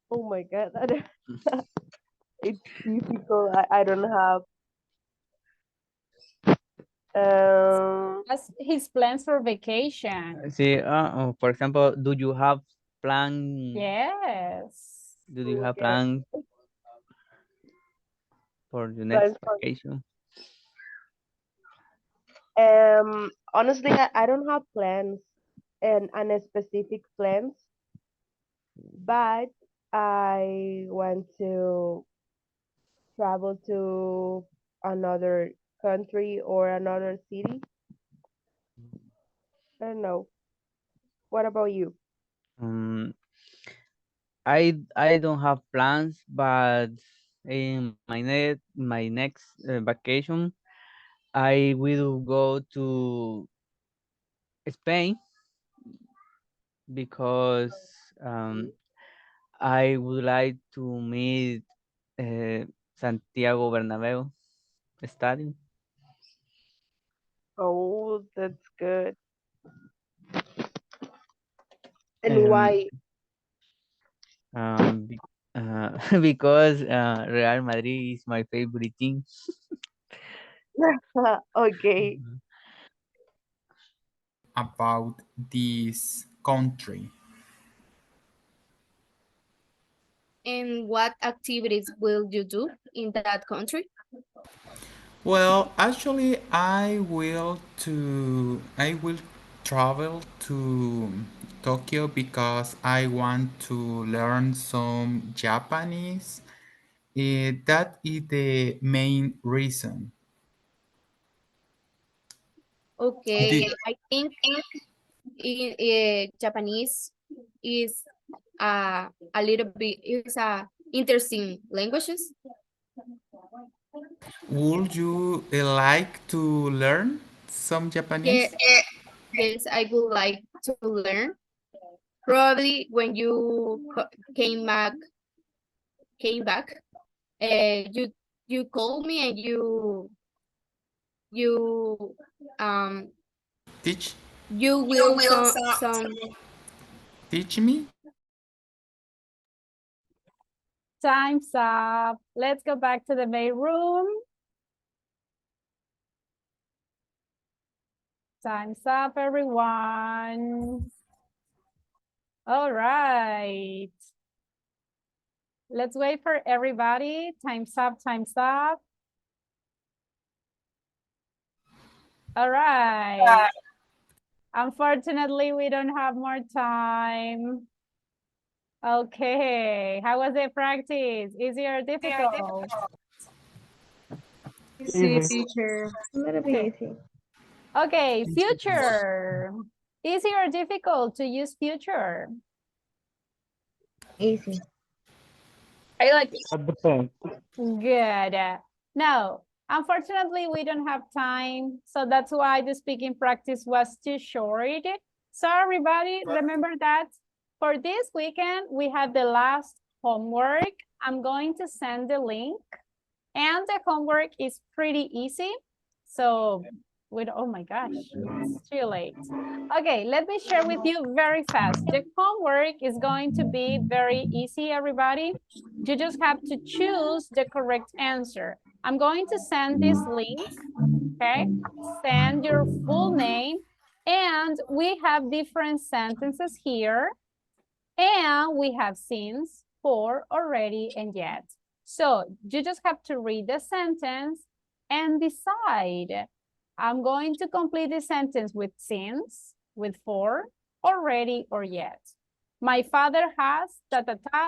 Speaker 14: Oh my God. It's difficult. I don't have
Speaker 1: That's his plans for vacation.
Speaker 17: See, for example, do you have plan?
Speaker 1: Yes.
Speaker 17: Do you have
Speaker 14: yeah,
Speaker 17: plan for the next
Speaker 14: plans for
Speaker 17: vacation?
Speaker 14: honestly I don't have plans and a specific plans, but I want to travel to another country or another city. I don't know. What about you?
Speaker 17: Um, I don't have plans, but in my next vacation, I will go to Spain because um, I would like to meet uh, Santiago Bernabeu Stadium.
Speaker 14: Oh, that's good. And
Speaker 17: Um,
Speaker 14: why?
Speaker 17: um, be- because Real Madrid is my favorite team.
Speaker 14: Okay.
Speaker 2: about this country?
Speaker 7: And what activities will you do in that country?
Speaker 2: Well, actually, I will travel to Tokyo because I want to learn some Japanese. That is the main reason.
Speaker 7: Okay,
Speaker 2: Did,
Speaker 7: I think Japanese is a little bit is a interesting languages.
Speaker 2: would you like to learn some
Speaker 7: Yeah,
Speaker 2: Japanese?
Speaker 7: yes, I would like to learn. Probably when you came back, you called me and you
Speaker 2: Teach
Speaker 7: you will some
Speaker 2: teach me.
Speaker 1: Time's up. Let's go back to the main room. Time's up, everyone. All right. Let's wait for everybody. Time's up, time's up. All right. Unfortunately, we don't have more time. Okay, how was the practice? Easy or difficult?
Speaker 13: Easy.
Speaker 10: Teacher. A little bit easy.
Speaker 1: Okay, future. Easy or difficult to use future?
Speaker 10: Easy.
Speaker 1: I like it.
Speaker 13: That depends.
Speaker 1: Good. Now, unfortunately, we don't have time, so that's why the speaking practice was too short. So everybody, remember that for this weekend, we have the last homework. I'm going to send the link, and the homework is pretty easy. So, oh my gosh, it's too late. Okay, let me share with you very fast. The homework is going to be very easy, everybody. You just have to choose the correct answer. I'm going to send this link, okay? Send your full name, and we have different sentences here, and we have since, for, already, and yet. So you just have to read the sentence and decide. I'm going to complete the sentence with since, with for, already, or yet. My father has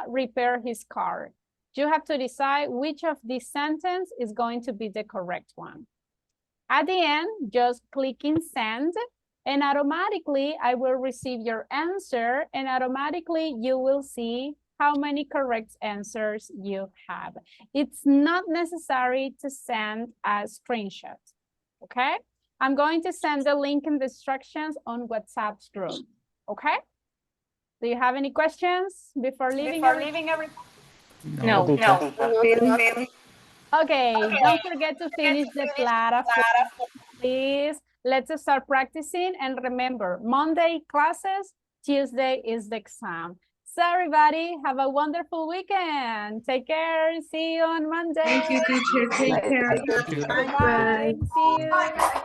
Speaker 1: repaired his car. You have to decide which of these sentences is going to be the correct one. At the end, just click in send, and automatically I will receive your answer, and automatically you will see how many correct answers you have. It's not necessary to send a screenshot, okay? I'm going to send the link and the instructions on WhatsApp's group, okay? Do you have any questions before leaving?
Speaker 5: No.
Speaker 1: Okay, don't forget to finish the Clara form, please. Let's start practicing, and remember, Monday classes, Tuesday is the exam. So everybody, have a wonderful weekend. Take care. See you on Monday.
Speaker 10: Thank you, teacher. Take care.
Speaker 1: Bye-bye. See you.